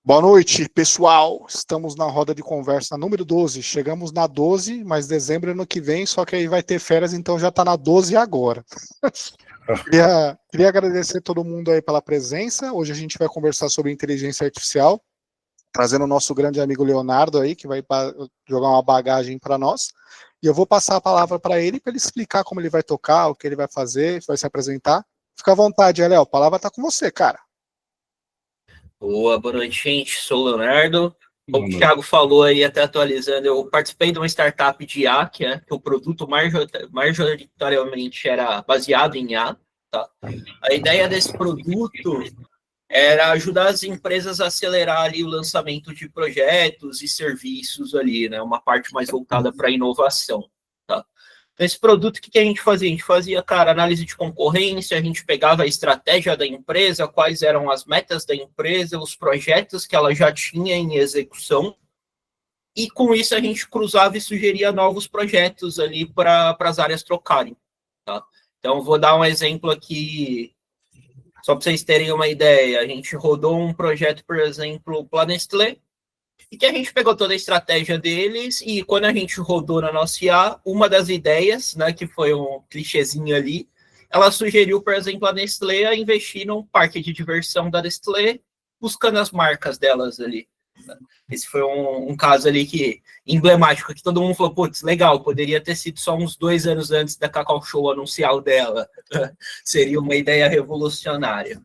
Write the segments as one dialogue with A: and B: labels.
A: Boa noite, pessoal. Estamos na roda de conversa número 12. Chegamos na 12, mas dezembro é ano que vem, só que aí vai ter férias, então já está na 12 agora. Queria agradecer todo mundo aí pela presença. Hoje a gente vai conversar sobre inteligência artificial, trazendo o nosso grande amigo Leonardo aí, que vai jogar uma bagagem para nós. E eu vou passar a palavra para ele explicar como ele vai tocar, o que ele vai fazer, vai se apresentar. Fica à vontade, Léo. A palavra está com você, cara.
B: Boa noite, gente. Sou o Leonardo. Como o Thiago falou aí, até atualizando, eu participei de uma startup de IA, que o produto majoritariamente era baseado em IA. Tá? A ideia desse produto era ajudar as empresas a acelerar ali o lançamento de projetos e serviços ali, né? Uma parte mais voltada para a inovação. Tá? Esse produto, o que a gente fazia? A gente fazia, cara, análise de concorrência, a gente pegava a estratégia da empresa, quais eram as metas da empresa, os projetos que ela já tinha em execução, e com isso a gente cruzava e sugeria novos projetos ali para as áreas trocarem. Tá? Então, vou dar um exemplo aqui, só para vocês terem uma ideia. A gente rodou um projeto, por exemplo, para a Nestlé, e que a gente pegou toda a estratégia deles e quando a gente rodou na nossa IA, uma das ideias, né, que foi um clichêzinho ali, ela sugeriu, por exemplo, a Nestlé a investir num parque de diversão da Nestlé, buscando as marcas delas ali. Esse foi um caso ali que emblemático, que todo mundo falou, putz, legal, poderia ter sido só uns 2 anos antes da Cacau Show anunciar o dela. Seria uma ideia revolucionária.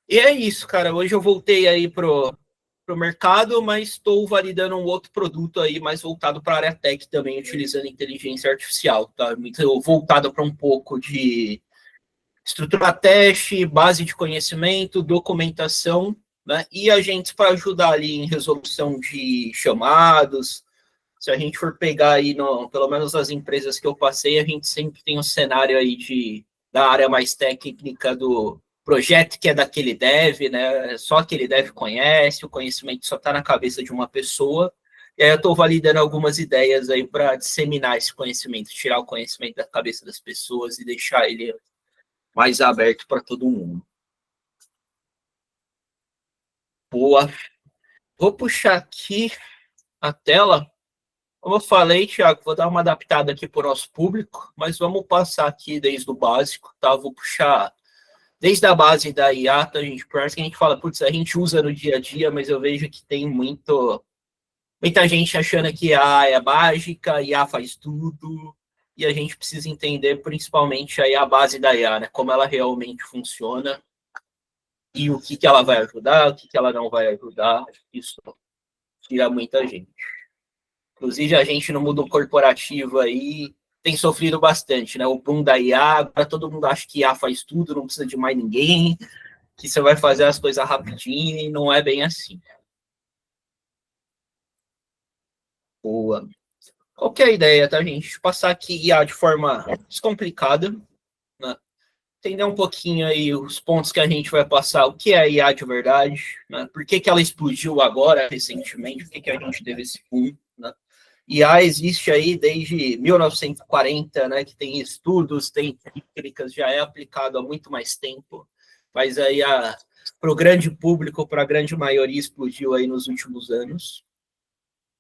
B: E é isso, cara. Hoje eu voltei aí pro mercado, mas estou validando um outro produto aí mais voltado para a área tech também, utilizando inteligência artificial, tá? Muito voltado para um pouco de estruturar teste, base de conhecimento, documentação, né? E agentes para ajudar ali em resolução de chamados. Se a gente for pegar aí, pelo menos as empresas que eu passei, a gente sempre tem um cenário aí da área mais técnica do projeto que é daquele dev, né? Só aquele dev conhece, o conhecimento só está na cabeça de uma pessoa. E aí eu estou validando algumas ideias aí para disseminar esse conhecimento, tirar o conhecimento da cabeça das pessoas e deixar ele mais aberto para todo mundo. Boa. Vou puxar aqui a tela. Como eu falei, Thiago, vou dar uma adaptada aqui para o nosso público, mas vamos passar aqui desde o básico, tá? Vou puxar desde a base da IA, tá, gente? Parece que a gente fala, putz, a gente usa no dia a dia, mas eu vejo que tem muita gente achando que a IA é mágica, a IA faz tudo, e a gente precisa entender principalmente aí a base da IA, né? Como ela realmente funciona e o que ela vai ajudar, o que ela não vai ajudar. Isso tira muita gente. Inclusive, a gente no mundo corporativo aí tem sofrido bastante, né? O boom da IA, agora todo mundo acha que IA faz tudo, não precisa de mais ninguém, que você vai fazer as coisas rapidinho, e não é bem assim. Boa. Qual que é a ideia, tá, gente? Passar aqui IA de forma descomplicada, né? Entender um pouquinho aí os pontos que a gente vai passar, o que é a IA de verdade, né? Por que ela explodiu agora, recentemente, por que a gente teve esse boom, né? IA existe aí desde 1940, né, que tem estudos, tem técnicas, já é aplicado há muito mais tempo, mas aí para o grande público, para a grande maioria, explodiu aí nos últimos anos.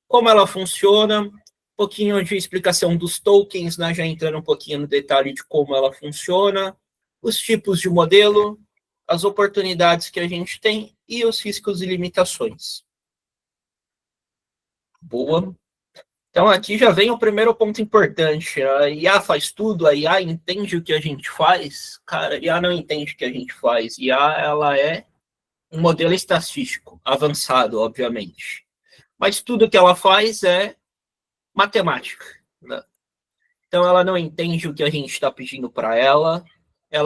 B: Como ela funciona, um pouquinho de explicação dos tokens, né, já entrando um pouquinho no detalhe de como ela funciona, os tipos de modelo, as oportunidades que a gente tem e os riscos e limitações. Boa. Então, aqui já vem o primeiro ponto importante. A IA faz tudo, a IA entende o que a gente faz. Cara, a IA não entende o que a gente faz. A IA, ela é um modelo estatístico, avançado, obviamente. Mas tudo que ela faz é matemática, né? Então, ela não entende o que a gente está pedindo para ela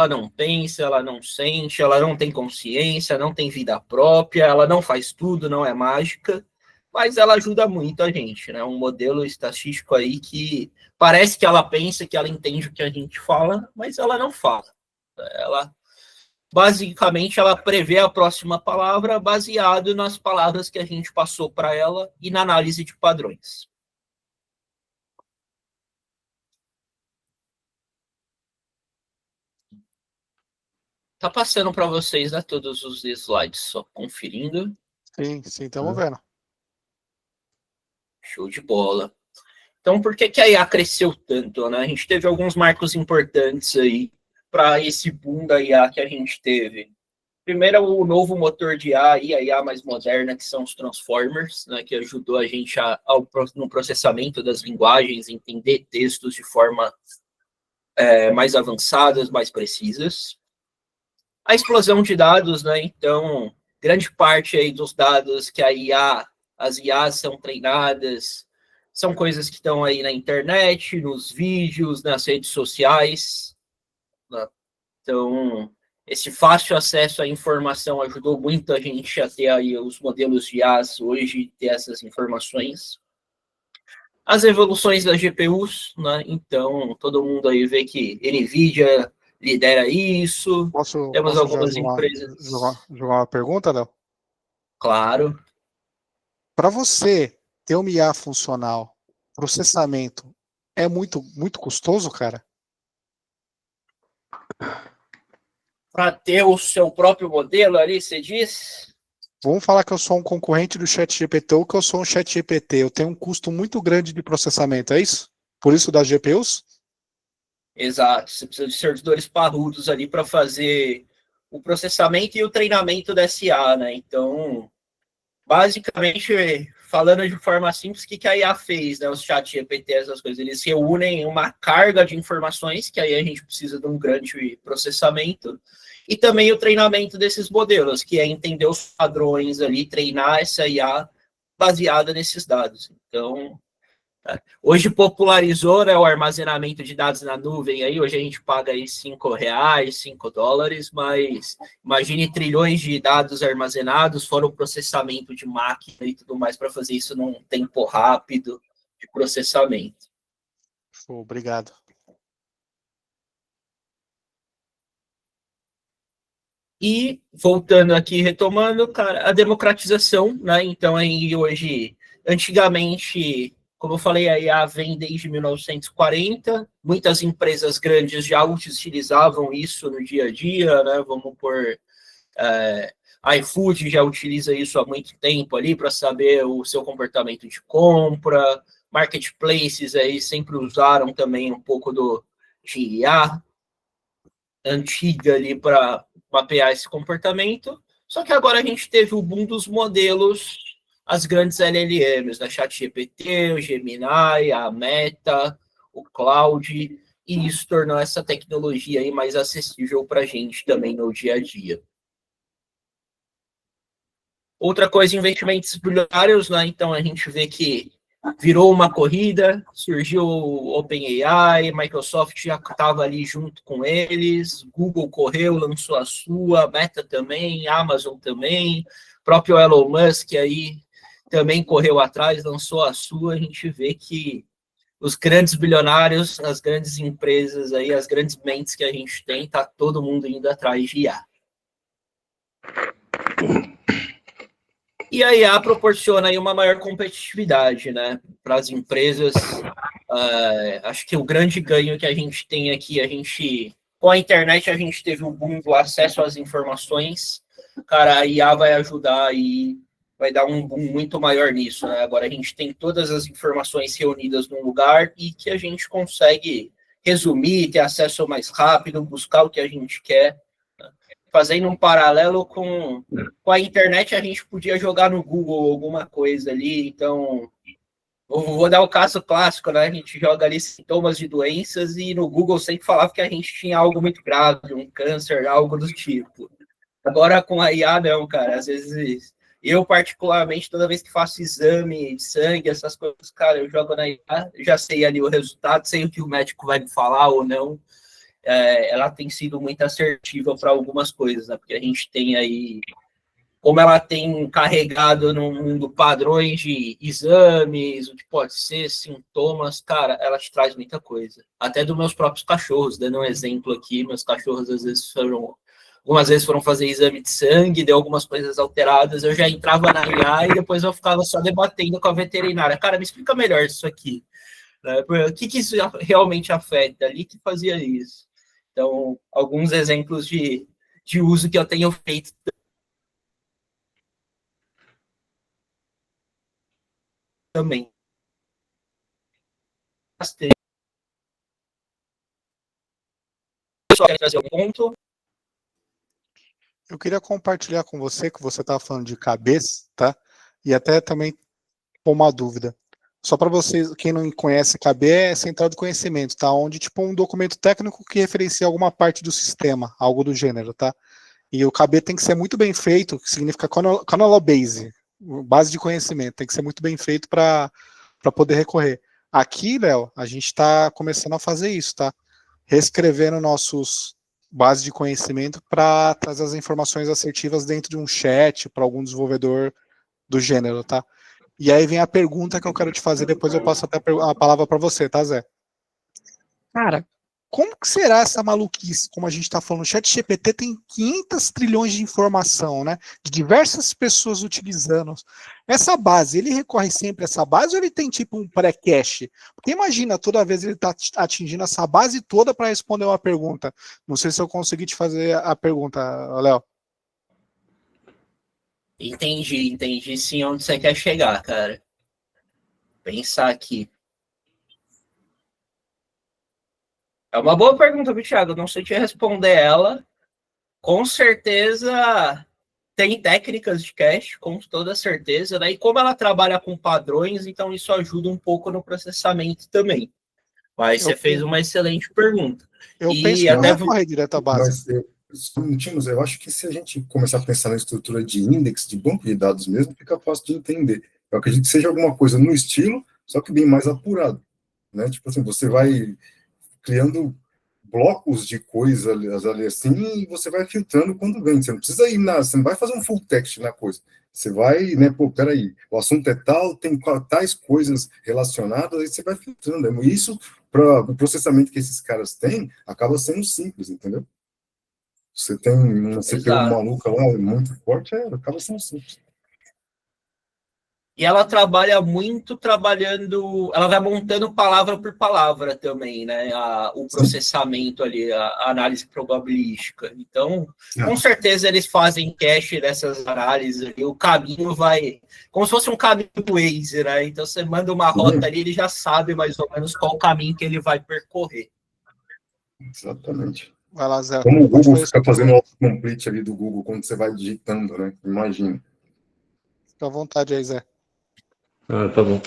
B: não pensa, ela não sente, ela não tem consciência, não tem vida própria, ela não faz tudo, não é mágica, mas ela ajuda muito a gente, né? Um modelo estatístico aí que parece que ela pensa, que ela entende o que a gente fala, mas ela não fala. Ela, basicamente, ela prevê a próxima palavra baseado nas palavras que a gente passou para ela e na análise de padrões. Tá passando para vocês, né, todos os slides, só conferindo.
A: Sim, estamos vendo.
B: Show de bola. Então, por que a IA cresceu tanto, né? A gente teve alguns marcos importantes aí para esse boom da IA que a gente teve. Primeiro, o novo motor de IA, a IA mais moderna, que são os Transformers, né, que ajudou a gente no processamento das linguagens, entender textos de forma mais avançadas, mais precisas. A explosão de dados, né? Então, grande parte aí dos dados que as IAs são treinadas, são coisas que estão aí na internet, nos vídeos, nas redes sociais, né? Então, esse fácil acesso à informação ajudou muito a gente a ter aí os modelos de IAs hoje, ter essas informações. As evoluções das GPUs, né? Então, todo mundo aí vê que NVIDIA lidera isso. Temos algumas empresas.
A: Jogar uma pergunta, Léo?
B: Claro.
A: Para você ter uma IA funcional, processamento é muito custoso, cara?
B: Para ter o seu próprio modelo ali, você diz?
A: Vamos falar que eu sou um concorrente do ChatGPT ou que eu sou um ChatGPT. Eu tenho um custo muito grande de processamento, é isso? Por isso das GPUs?
B: Exato. Você precisa de servidores parrudos ali para fazer o processamento e o treinamento da SA, né? Então, basicamente, falando de forma simples, o que a IA fez, né? Os ChatGPT, essas coisas, eles reúnem uma carga de informações, que aí a gente precisa de um grande processamento, e também o treinamento desses modelos, que é entender os padrões ali, treinar essa IA baseada nesses dados. Então, hoje popularizou, né, o armazenamento de dados na nuvem, aí hoje a gente paga aí R$5, $5, mas imagine trilhões de dados armazenados, fora o processamento de máquina e tudo mais para fazer isso num tempo rápido de processamento.
A: Obrigado.
B: E, voltando aqui, retomando, cara, a democratização, né? Então, aí hoje, antigamente, como eu falei, a IA vem desde 1940, muitas empresas grandes já utilizavam isso no dia a dia, né? Vamos por iFood já utiliza isso há muito tempo ali para saber o seu comportamento de compra, marketplaces aí sempre usaram também um pouco de IA antiga ali para mapear esse comportamento, só que agora a gente teve o boom dos modelos, as grandes LLMs, da ChatGPT, o Gemini, a Meta, o Cloud, e isso tornou essa tecnologia aí mais acessível para a gente também no dia a dia. Outra coisa, investimentos bilionários, né? Então a gente vê que virou uma corrida, surgiu o OpenAI, Microsoft já estava ali junto com eles, Google correu, lançou a sua, Meta também, Amazon também, próprio Elon Musk aí também correu atrás, lançou a sua. A gente vê que os grandes bilionários, as grandes empresas aí, as grandes mentes que a gente tem, tá todo mundo indo atrás de IA. E a IA proporciona aí uma maior competitividade, né, para as empresas. Acho que o grande ganho que a gente tem aqui, com a internet, a gente teve um boom do acesso às informações. Cara, a IA vai ajudar e vai dar um boom muito maior nisso, né? Agora a gente tem todas as informações reunidas num lugar e que a gente consegue resumir, ter acesso mais rápido, buscar o que a gente quer. Fazendo um paralelo com a internet, a gente podia jogar no Google alguma coisa ali, então vou dar o caso clássico, né? A gente joga ali sintomas de doenças e no Google sempre falava que a gente tinha algo muito grave, um câncer, algo do tipo. Agora com a IA não, cara, às vezes eu particularmente, toda vez que faço exame de sangue, essas coisas, cara, eu jogo na IA, já sei ali o resultado, sei o que o médico vai me falar ou não. Ela tem sido muito assertiva para algumas coisas, né? Porque a gente tem aí, como ela tem carregado no mundo padrões de exames, o que pode ser, sintomas, cara, ela te traz muita coisa. Até dos meus próprios cachorros, dando um exemplo aqui, meus cachorros algumas vezes foram fazer exame de sangue, deu algumas coisas alteradas, eu já entrava na IA e depois eu ficava só debatendo com a veterinária. Cara, me explica melhor isso aqui. O que isso realmente afeta ali que fazia isso? Então, alguns exemplos de de uso que eu tenho feito também. Só quero trazer um ponto.
A: Eu queria compartilhar com você, que você estava falando de cabeça, tá? E até também com uma dúvida. Só para vocês, quem não conhece, KB é central de conhecimento, tá? Onde, tipo, um documento técnico que referencia alguma parte do sistema, algo do gênero, tá? E o KB tem que ser muito bem feito, que significa Base, base de conhecimento, tem que ser muito bem feito para poder recorrer. Aqui, Léo, a gente está começando a fazer isso, tá? Reescrevendo nossos bases de conhecimento para trazer as informações assertivas dentro de um chat para algum desenvolvedor do gênero, tá? E aí vem a pergunta que eu quero te fazer, depois eu passo até a palavra para você, tá, Zé? Cara, como que será essa maluquice? Como a gente está falando, o ChatGPT tem 500 trilhões de informação, né? De diversas pessoas utilizando. Essa base, ele recorre sempre a essa base ou ele tem tipo um pré-cache? Porque imagina, toda vez ele está atingindo essa base toda para responder uma pergunta. Não sei se eu consegui te fazer a pergunta, Léo.
B: Entendi sim onde você quer chegar, cara. Pensar aqui. É uma boa pergunta, viu, Thiago? Não sei te responder ela. Com certeza tem técnicas de cache, com toda certeza, né? E como ela trabalha com padrões, então isso ajuda um pouco no processamento também. Mas você fez uma excelente pergunta.
A: Eu penso que até recorrer direto à base.
C: Mas eu acho que se a gente começar a pensar na estrutura de index, de banco de dados mesmo, fica fácil de entender. Eu acredito que seja alguma coisa no estilo, só que bem mais apurado, né? Tipo assim, você vai criando blocos de coisas ali assim, e você vai filtrando quando vem. Você não precisa ir você não vai fazer um full text na coisa. Você vai, né, pô, peraí, o assunto é tal, tem tais coisas relacionadas, aí você vai filtrando. E isso, para o processamento que esses caras têm, acaba sendo simples, entendeu? Você tem uma CPU maluca lá, muito forte, acaba sendo simples.
B: E ela trabalha muito ela vai montando palavra por palavra também, né? O processamento ali, a análise probabilística. Então, com certeza eles fazem cache dessas análises ali, o caminho vai, como se fosse um caminho do Waze, né? Então você manda uma rota ali, ele já sabe mais ou menos qual o caminho que ele vai percorrer.
C: Exatamente.
A: Vai lá, Zé.
C: Como o Google fica fazendo o autocomplete ali do Google quando você vai digitando, né? Imagina.
A: Fica à vontade aí, Zé.
D: Tá bom.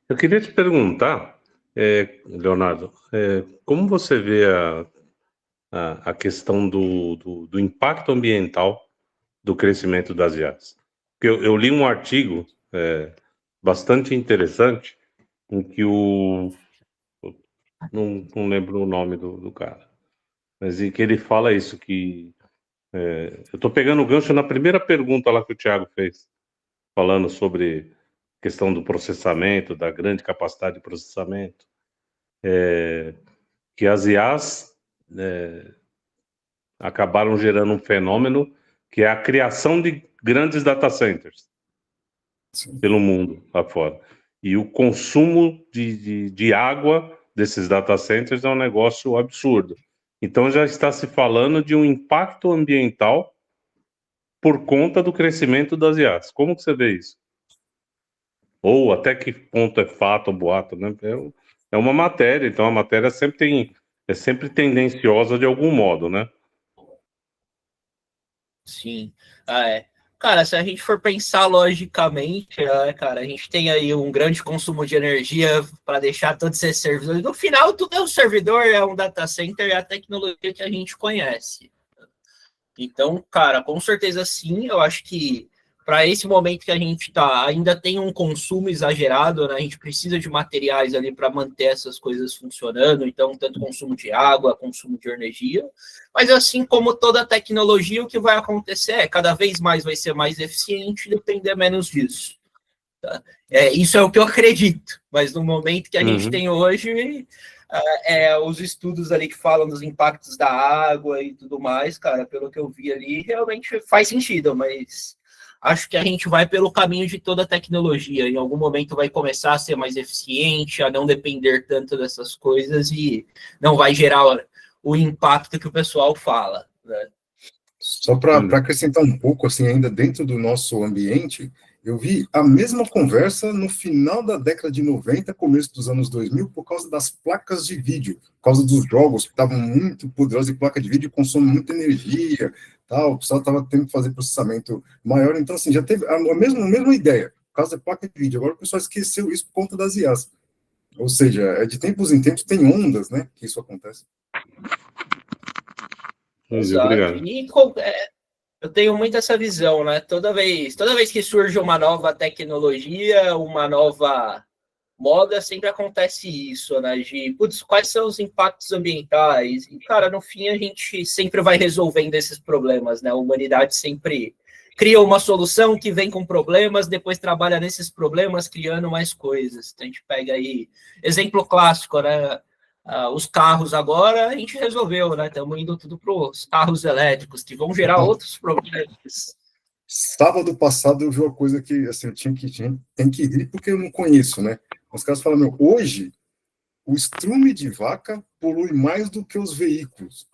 D: Eu queria te perguntar, Leonardo, como você vê a questão do impacto ambiental do crescimento das IAs? Porque eu li um artigo bastante interessante em que não lembro o nome do cara, mas em que ele fala isso, que eu estou pegando o gancho na primeira pergunta lá que o Thiago fez, falando sobre questão do processamento, da grande capacidade de processamento, que as IAs acabaram gerando um fenômeno que é a criação de grandes data centers pelo mundo lá fora. E o consumo de água desses data centers é um negócio absurdo. Então já está se falando de um impacto ambiental por conta do crescimento das IAs. Como que você vê isso? Ou até que ponto é fato ou boato, né? É uma matéria, então a matéria é sempre tendenciosa de algum modo, né?
B: Sim. Cara, se a gente for pensar logicamente, cara, a gente tem aí um grande consumo de energia para deixar todos esses servidores. No final, tudo é um servidor, é um data center, é a tecnologia que a gente conhece. Então, cara, com certeza sim, eu acho que para esse momento que a gente está, ainda tem um consumo exagerado, né? A gente precisa de materiais ali para manter essas coisas funcionando, então, tanto consumo de água, consumo de energia. Mas, assim como toda tecnologia, o que vai acontecer é cada vez mais vai ser mais eficiente e depender menos disso. Tá? Isso é o que eu acredito, mas no momento que a gente tem hoje, os estudos ali que falam dos impactos da água e tudo mais, cara, pelo que eu vi ali, realmente faz sentido, mas acho que a gente vai pelo caminho de toda a tecnologia. Em algum momento vai começar a ser mais eficiente, a não depender tanto dessas coisas e não vai gerar o impacto que o pessoal fala, né?
C: Só para acrescentar um pouco, assim, ainda dentro do nosso ambiente, eu vi a mesma conversa no final da década de 90, começo dos anos 2000, por causa das placas de vídeo, por causa dos jogos que estavam muito poderosos, e placa de vídeo consome muita energia, tal, o pessoal estava tendo que fazer processamento maior, então, assim, já teve a mesma ideia, por causa da placa de vídeo. Agora o pessoal esqueceu isso por conta das IAs. Ou seja, de tempos em tempos tem ondas, né, que isso acontece.
B: Exato.
D: Obrigado.
B: E eu tenho muito essa visão, né? Toda vez que surge uma nova tecnologia, uma nova moda, sempre acontece isso, né? De, putz, quais são os impactos ambientais? E, cara, no fim a gente sempre vai resolvendo esses problemas, né? A humanidade sempre cria uma solução que vem com problemas, depois trabalha nesses problemas, criando mais coisas. Então, a gente pega aí, exemplo clássico, né? Os carros agora, a gente resolveu, né? Estamos indo tudo para os carros elétricos, que vão gerar outros problemas.
C: Sábado passado eu vi uma coisa que, assim, tem que rir porque eu não conheço, né? Os caras falam, meu, hoje o estrume de vaca polui mais do que os veículos.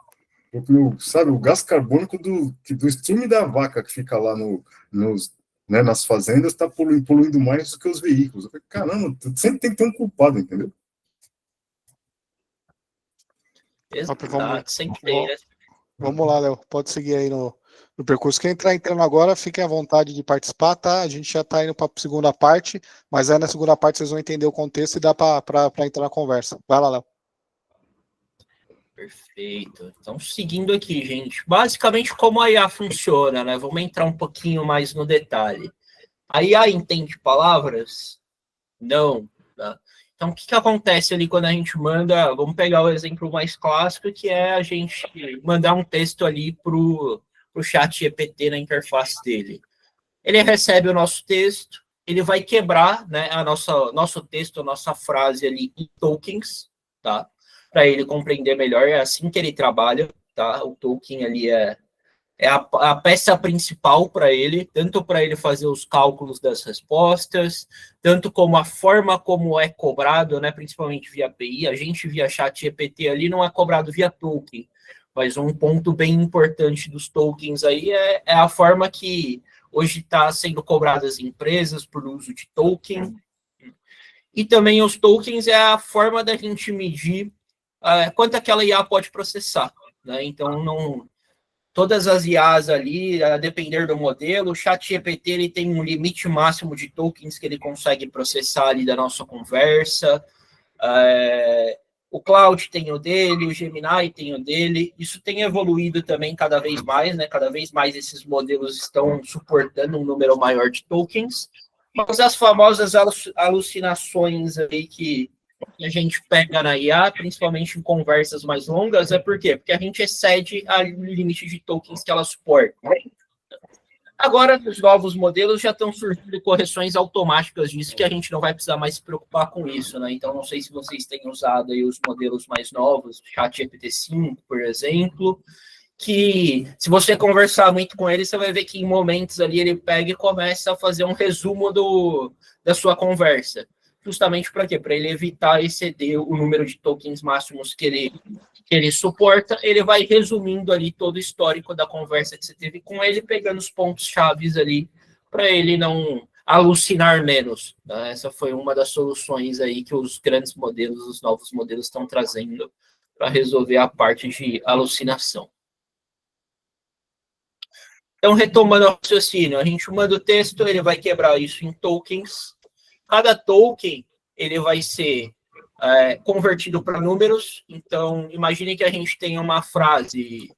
C: Sabe, o gás carbônico do estrume da vaca que fica lá né, nas fazendas está poluindo mais do que os veículos. Eu falei, caramba, sempre tem que ter um culpado, entendeu?
B: Exato,
A: vamos lá, Léo, pode seguir aí no percurso. Quem entrar entrando agora, fiquem à vontade de participar, tá? A gente já está indo para a segunda parte, mas aí na segunda parte vocês vão entender o contexto e dá para entrar na conversa. Vai lá, Léo.
B: Perfeito. Então, seguindo aqui, gente. Basicamente, como a IA funciona, né? Vamos entrar um pouquinho mais no detalhe. A IA entende palavras? Não. Tá? Então, o que acontece ali quando a gente manda... Vamos pegar o exemplo mais clássico, que é a gente mandar um texto ali para o chat GPT na interface dele. Ele recebe o nosso texto, ele vai quebrar, né, nosso texto, a nossa frase ali em tokens, tá? Para ele compreender melhor, é assim que ele trabalha, tá? O token ali é a peça principal para ele, tanto para ele fazer os cálculos das respostas, tanto como a forma como é cobrado, né, principalmente via API. A gente via chat GPT ali não é cobrado via token, mas um ponto bem importante dos tokens aí é a forma que hoje está sendo cobradas as empresas por uso de token. E também os tokens é a forma da gente medir quanto aquela IA pode processar, né? Então, não... Todas as IAs ali, a depender do modelo, o ChatGPT ele tem um limite máximo de tokens que ele consegue processar ali da nossa conversa. O Claude tem o dele, o Gemini tem o dele. Isso tem evoluído também cada vez mais, né? Cada vez mais esses modelos estão suportando um número maior de tokens. Mas as famosas alucinações aí que a gente pega na IA, principalmente em conversas mais longas, é por quê? Porque a gente excede o limite de tokens que ela suporta. Agora, os novos modelos já estão surgindo correções automáticas disso, que a gente não vai precisar mais se preocupar com isso, né? Então, não sei se vocês têm usado aí os modelos mais novos, ChatGPT-5, por exemplo, que se você conversar muito com ele, você vai ver que em momentos ali ele pega e começa a fazer um resumo da sua conversa. Justamente para quê? Para ele evitar exceder o número de tokens máximos que ele suporta, ele vai resumindo ali todo o histórico da conversa que você teve com ele, pegando os pontos chaves ali, para ele não alucinar menos. Tá? Essa foi uma das soluções aí que os grandes modelos, os novos modelos estão trazendo para resolver a parte de alucinação. Então, retomando o raciocínio, a gente manda o texto, ele vai quebrar isso em tokens. Cada token ele vai ser convertido para números. Então, imagine que a gente tem uma frase,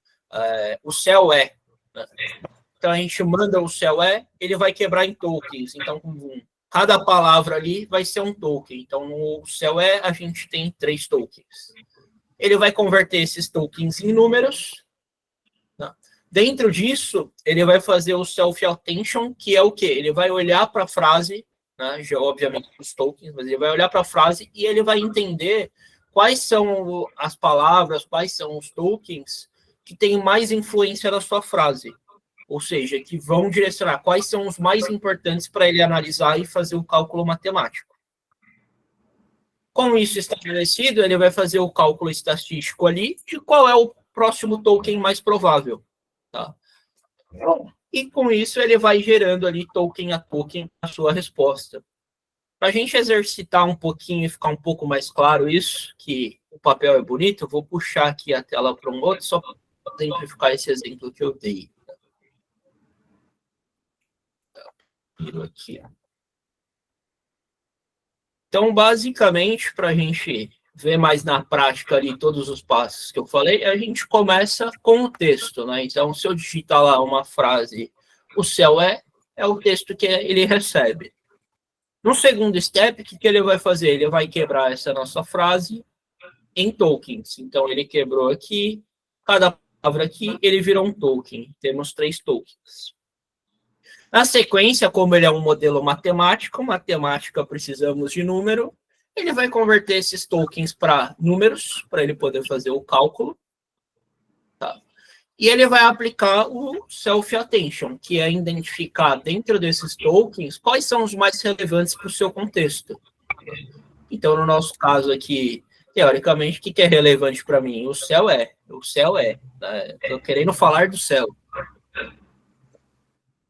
B: o céu é. Né? Então, a gente manda o céu é, ele vai quebrar em tokens. Então, cada palavra ali vai ser um token. Então, no céu é, a gente tem 3 tokens. Ele vai converter esses tokens em números. Né? Dentro disso, ele vai fazer o self-attention, que é o quê? Ele vai olhar para a frase, né, já, obviamente os tokens, mas ele vai olhar para a frase e ele vai entender quais são as palavras, quais são os tokens que têm mais influência na sua frase. Ou seja, que vão direcionar quais são os mais importantes para ele analisar e fazer o cálculo matemático. Com isso estabelecido, ele vai fazer o cálculo estatístico ali de qual é o próximo token mais provável. Tá? E com isso ele vai gerando ali token a token a sua resposta. Para a gente exercitar um pouquinho e ficar um pouco mais claro isso, que o papel é bonito, eu vou puxar aqui a tela para um outro, só para exemplificar esse exemplo que eu dei. Viro aqui. Então, basicamente, para a gente ver mais na prática ali todos os passos que eu falei, a gente começa com o texto, né? Então, se eu digitar lá uma frase, o céu é o texto que ele recebe. No segundo step, o que ele vai fazer? Ele vai quebrar essa nossa frase em tokens. Então, ele quebrou aqui, cada palavra aqui, ele virou um token. Temos 3 tokens. Na sequência, como ele é um modelo matemática, precisamos de número, ele vai converter esses tokens para números, para ele poder fazer o cálculo. Tá? E ele vai aplicar o self-attention, que é identificar dentro desses tokens quais são os mais relevantes para o seu contexto. Então, no nosso caso aqui, teoricamente, o que é relevante para mim? O céu é. Né? Estou querendo falar do céu.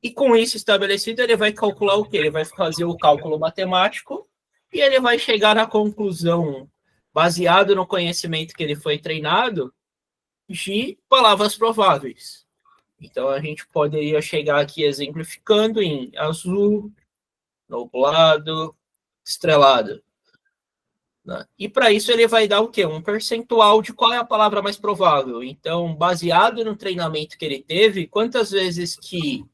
B: E com isso estabelecido, ele vai calcular o quê? Ele vai fazer o cálculo matemático e ele vai chegar à conclusão, baseado no conhecimento que ele foi treinado, de palavras prováveis. Então, a gente poderia chegar aqui exemplificando em azul, nublado, estrelado. Né? E para isso ele vai dar o quê? Um percentual de qual é a palavra mais provável. Então, baseado no treinamento que ele teve, quantas vezes que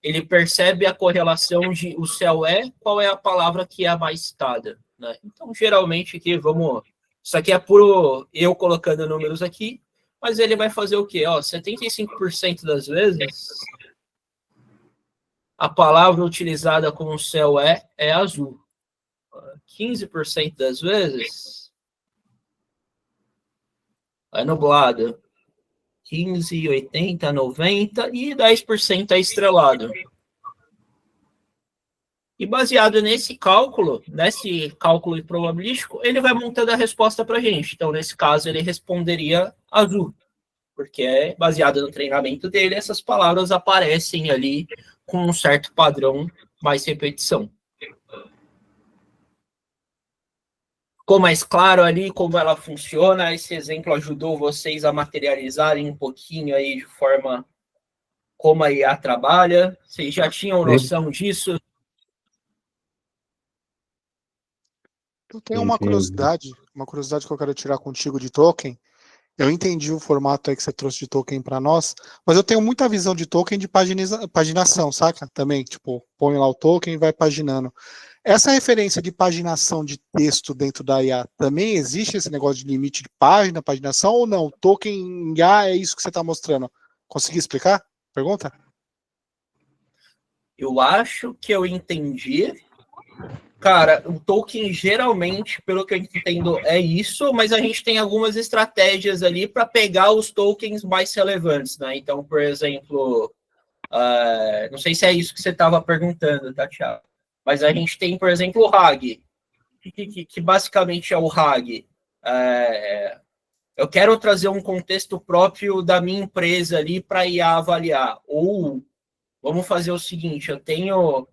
B: ele percebe a correlação de o céu qual é a palavra que é a mais citada. Né? Então, geralmente, aqui, isso aqui é puro eu colocando números aqui, mas ele vai fazer o quê? 75% das vezes, a palavra utilizada com o céu é azul. 15% das vezes, é nublado. 15, 80, 90 e 10% é estrelado. E baseado nesse cálculo probabilístico, ele vai montando a resposta para a gente. Então, nesse caso, ele responderia azul, porque é baseado no treinamento dele, essas palavras aparecem ali com um certo padrão, mais repetição. Ficou mais claro ali como ela funciona? Esse exemplo ajudou vocês a materializarem um pouquinho aí de forma como a IA trabalha? Vocês já tinham noção disso?
A: Eu tenho uma curiosidade que eu quero tirar contigo de token. Eu entendi o formato aí que você trouxe de token para nós, mas eu tenho muita visão de token de paginação, saca? Também, tipo, põe lá o token e vai paginando. Essa referência de paginação de texto dentro da IA, também existe esse negócio de limite de página, paginação, ou não? Token em IA é isso que você está mostrando. Consegui explicar? Pergunta?
B: Eu acho que eu entendi. Cara, o token geralmente, pelo que eu entendo, é isso, mas a gente tem algumas estratégias ali para pegar os tokens mais relevantes, né? Então, por exemplo, não sei se é isso que você estava perguntando, tá, Thiago? Mas a gente tem, por exemplo, o RAG, que basicamente é o RAG. Eu quero trazer um contexto próprio da minha empresa ali para IA avaliar. Ou, vamos fazer o seguinte, eu tenho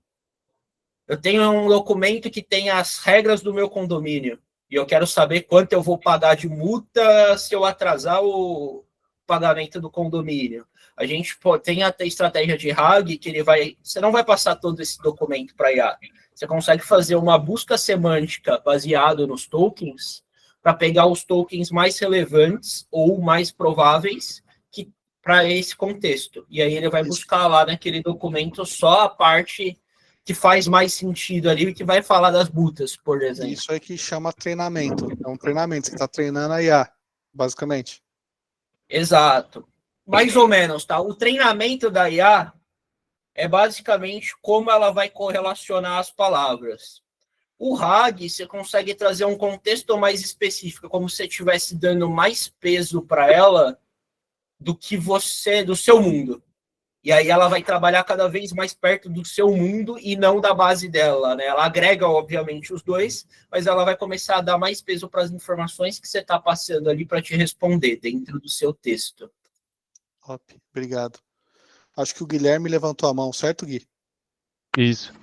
B: um documento que tem as regras do meu condomínio e eu quero saber quanto eu vou pagar de multa se eu atrasar o pagamento do condomínio. A gente tem a estratégia de RAG que você não vai passar todo esse documento para IA. Você consegue fazer uma busca semântica baseada nos tokens para pegar os tokens mais relevantes ou mais prováveis para esse contexto. E aí ele vai buscar lá naquele documento só a parte que faz mais sentido ali, que vai falar das multas, por exemplo.
A: Isso aí que chama treinamento. É um treinamento, você está treinando a IA, basicamente.
B: Exato. Mais ou menos, tá? O treinamento da IA é basicamente como ela vai correlacionar as palavras. O RAG, você consegue trazer um contexto mais específico, como se você estivesse dando mais peso para ela do seu mundo. E aí ela vai trabalhar cada vez mais perto do seu mundo e não da base dela, né? Ela agrega, obviamente, os dois, mas ela vai começar a dar mais peso para as informações que você está passando ali para te responder dentro do seu texto.
A: Top, obrigado. Acho que o Guilherme levantou a mão, certo, Gui?
E: Isso.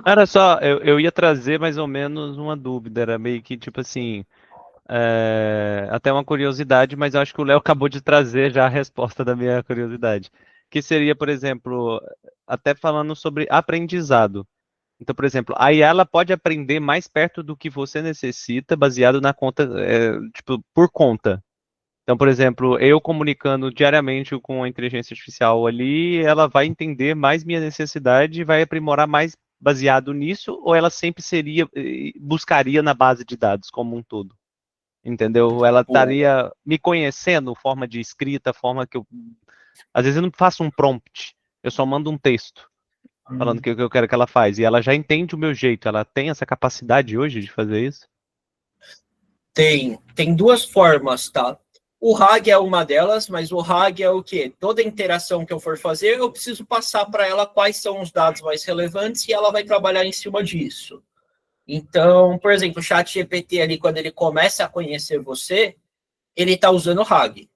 E: Era só, eu ia trazer mais ou menos uma dúvida, era meio que tipo assim, até uma curiosidade, mas eu acho que o Léo acabou de trazer já a resposta da minha curiosidade. Que seria, por exemplo, até falando sobre aprendizado. Então, por exemplo, a IA ela pode aprender mais perto do que você necessita, baseado na conta, tipo, por conta. Então, por exemplo, eu comunicando diariamente com a inteligência artificial ali, ela vai entender mais minha necessidade e vai aprimorar mais baseado nisso, ou ela sempre buscaria na base de dados como um todo? Entendeu? Ela estaria me conhecendo, forma de escrita, forma que eu. Às vezes eu não faço um prompt, eu só mando um texto falando o que eu quero que ela faz. E ela já entende o meu jeito. Ela tem essa capacidade hoje de fazer isso?
B: Tem duas formas, tá? O RAG é uma delas, mas o RAG é o quê? Toda interação que eu for fazer, eu preciso passar para ela quais são os dados mais relevantes e ela vai trabalhar em cima disso. Então, por exemplo, o ChatGPT ali, quando ele começa a conhecer você, ele está usando o RAG.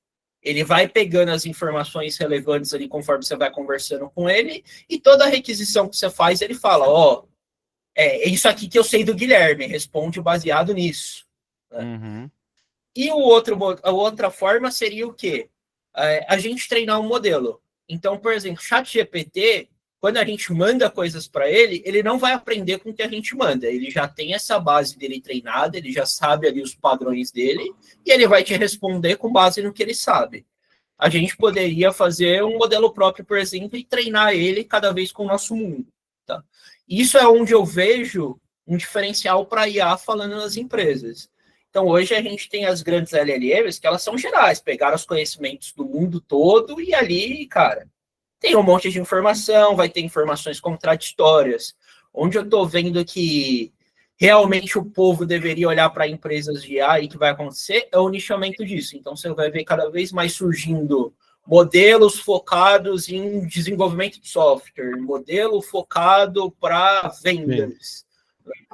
B: Ele vai pegando as informações relevantes ali conforme você vai conversando com ele, e toda a requisição que você faz, ele fala, é isso aqui que eu sei do Guilherme, responde baseado nisso. Né?
E: Uhum.
B: E a outra forma seria o quê? A gente treinar um modelo. Então, por exemplo, o ChatGPT, quando a gente manda coisas para ele, ele não vai aprender com o que a gente manda. Ele já tem essa base dele treinada, ele já sabe ali os padrões dele, e ele vai te responder com base no que ele sabe. A gente poderia fazer um modelo próprio, por exemplo, e treinar ele cada vez com o nosso mundo. Tá? Isso é onde eu vejo um diferencial para a IA falando nas empresas. Então, hoje a gente tem as grandes LLMs que elas são gerais, pegaram os conhecimentos do mundo todo e ali, cara, tem um monte de informação, vai ter informações contraditórias. Onde eu estou vendo que realmente o povo deveria olhar para empresas de IA e que vai acontecer é o nicheamento disso. Então, você vai ver cada vez mais surgindo modelos focados em desenvolvimento de software, modelo focado para vendas.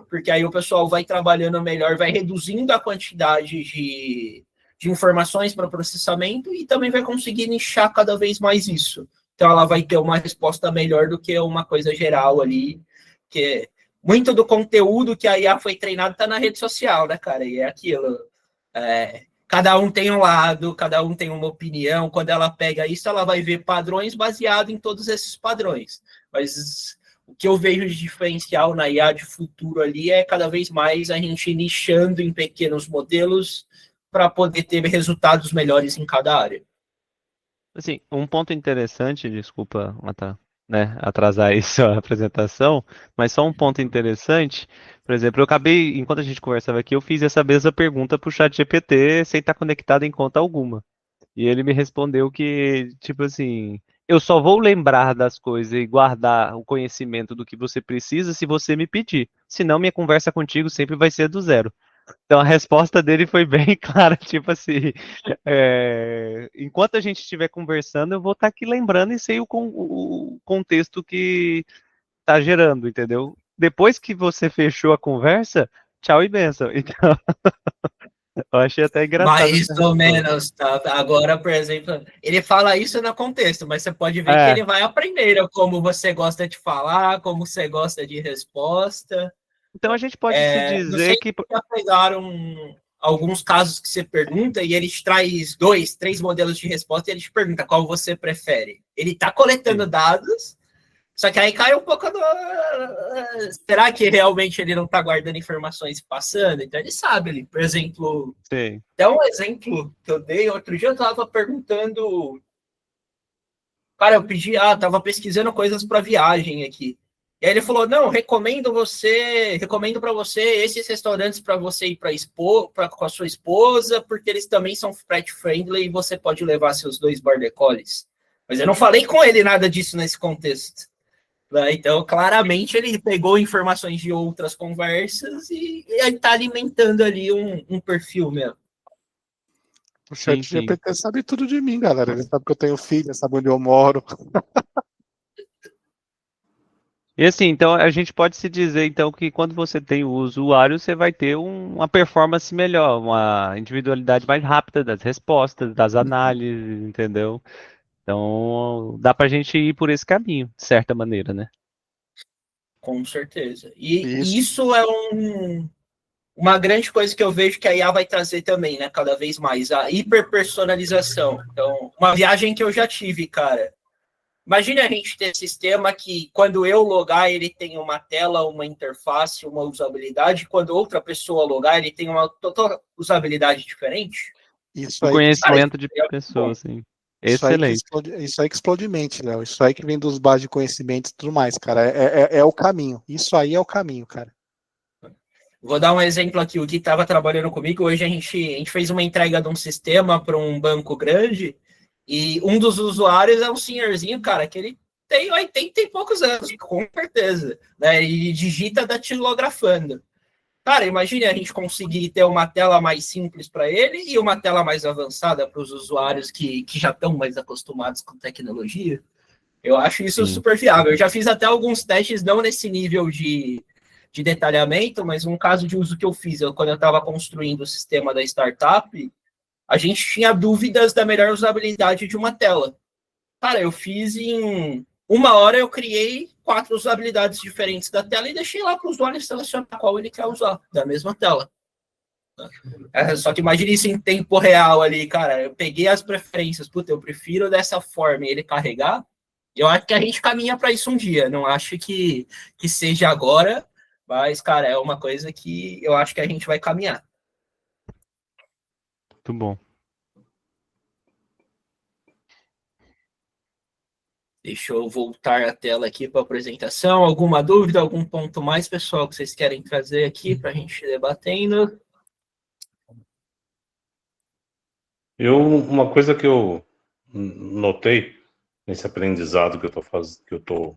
B: Porque aí o pessoal vai trabalhando melhor, vai reduzindo a quantidade de informações para processamento e também vai conseguir nichar cada vez mais isso. Então, ela vai ter uma resposta melhor do que uma coisa geral ali, que muito do conteúdo que a IA foi treinada está na rede social, né, cara? E é aquilo. Cada um tem um lado, cada um tem uma opinião. Quando ela pega isso, ela vai ver padrões baseados em todos esses padrões. Mas o que eu vejo de diferencial na IA de futuro ali é cada vez mais a gente nichando em pequenos modelos para poder ter resultados melhores em cada área.
E: Assim, um ponto interessante, desculpa, atrasar isso a apresentação, mas só um ponto interessante, por exemplo, eu acabei, enquanto a gente conversava aqui, eu fiz essa mesma pergunta para o ChatGPT sem estar conectado em conta alguma. E ele me respondeu que, tipo assim, eu só vou lembrar das coisas e guardar o conhecimento do que você precisa se você me pedir. Senão, minha conversa contigo sempre vai ser do zero. Então a resposta dele foi bem clara, tipo assim, enquanto a gente estiver conversando, eu vou estar aqui lembrando e sei o contexto que está gerando, entendeu? Depois que você fechou a conversa, tchau e benção. Então, eu achei até engraçado.
B: Mais ou menos, tá? Agora, por exemplo, ele fala isso no contexto, mas você pode ver que ele vai aprender como você gosta de falar, como você gosta de resposta.
E: Então a gente pode se dizer que
B: já pegaram alguns casos que você pergunta e ele te traz 2, 3 modelos de resposta e ele te pergunta qual você prefere. Ele está coletando dados, só que aí cai um pouco do... Será que realmente ele não está guardando informações e passando? Então ele sabe, ele, por exemplo...
E: Sim.
B: Até um exemplo que eu dei, outro dia eu estava perguntando... Cara, eu pedi, estava pesquisando coisas para viagem aqui. E aí ele falou, não, recomendo para você esses restaurantes para você ir com a sua esposa, porque eles também são pet friendly e você pode levar seus 2 border collies. Mas eu não falei com ele nada disso nesse contexto. Então, claramente, ele pegou informações de outras conversas e ele está alimentando ali um perfil mesmo.
A: O ChatGPT sabe tudo de mim, galera. Ele sabe que eu tenho filha, sabe onde eu moro.
E: E assim, então a gente pode se dizer então que quando você tem o usuário, você vai ter uma performance melhor, uma individualidade mais rápida das respostas, das análises, entendeu? Então, dá pra gente ir por esse caminho, de certa maneira, né?
B: Com certeza. E
A: Isso.
B: isso é uma grande coisa que eu vejo que a IA vai trazer também, né? Cada vez mais, a hiperpersonalização. Então, uma viagem que eu já tive, cara. Imagine a gente ter sistema que, quando eu logar, ele tem uma tela, uma interface, uma usabilidade. Quando outra pessoa logar, ele tem uma total usabilidade diferente.
A: Isso
E: Um
A: aí,
E: conhecimento de
B: é
E: pessoa, assim.
A: isso aí que
E: Excelente.
A: isso aí que explode mente, Léo. Isso aí que vem dos bases de conhecimento e tudo mais, cara. É o caminho. Isso aí é o caminho, cara.
B: Vou dar um exemplo aqui. O Gui estava trabalhando comigo. Hoje a gente fez uma entrega de um sistema para um banco grande e um dos usuários é um senhorzinho, cara, que ele tem 80 e poucos anos, com certeza, né? E digita datilografando. Cara, imagine a gente conseguir ter uma tela mais simples para ele e uma tela mais avançada para os usuários que já estão mais acostumados com tecnologia. Eu acho isso super viável. Eu já fiz até alguns testes, não nesse nível de detalhamento, mas um caso de uso que eu fiz, quando eu estava construindo o sistema da startup, a gente tinha dúvidas da melhor usabilidade de uma tela. Cara, eu fiz em 1 hora, eu criei 4 usabilidades diferentes da tela e deixei lá para o usuário selecionar qual ele quer usar, da mesma tela. Só que imagine isso em tempo real ali, cara. Eu peguei as preferências, puta, eu prefiro dessa forma e ele carregar. Eu acho que a gente caminha para isso um dia. Não acho que seja agora, mas, cara, é uma coisa que eu acho que a gente vai caminhar.
E: Muito bom.
B: Deixa eu voltar a tela aqui para a apresentação. Alguma dúvida, algum ponto mais, pessoal, que vocês querem trazer aqui para a gente debatendo?
D: Uma coisa que eu notei nesse aprendizado que eu tô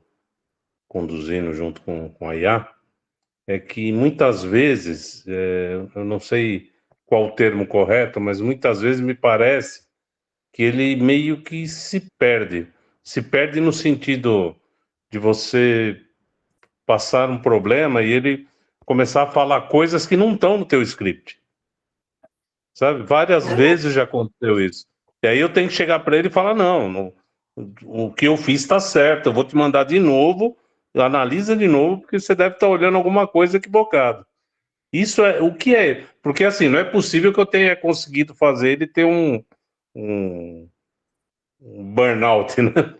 D: conduzindo junto com a IA é que muitas vezes, eu não sei qual o termo correto, mas muitas vezes me parece que ele meio que se perde. Se perde no sentido de você passar um problema e ele começar a falar coisas que não estão no teu script. Sabe? Várias vezes já aconteceu isso. E aí eu tenho que chegar para ele e falar, não, o que eu fiz está certo, eu vou te mandar de novo, analisa de novo, porque você deve estar olhando alguma coisa equivocada. Isso é o que é, porque assim, não é possível que eu tenha conseguido fazer ele ter um burnout, né?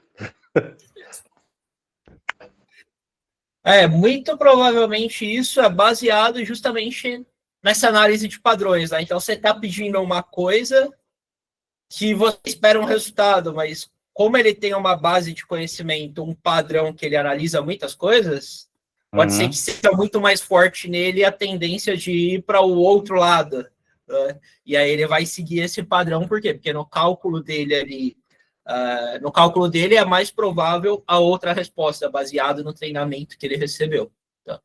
B: Muito provavelmente isso é baseado justamente nessa análise de padrões, né? Então você está pedindo uma coisa que você espera um resultado, mas como ele tem uma base de conhecimento, um padrão que ele analisa muitas coisas, pode ser que seja muito mais forte nele a tendência de ir para o outro lado. Né? E aí ele vai seguir esse padrão, por quê? Porque no cálculo dele ali, no cálculo dele é mais provável a outra resposta, baseado no treinamento que ele recebeu. Tá?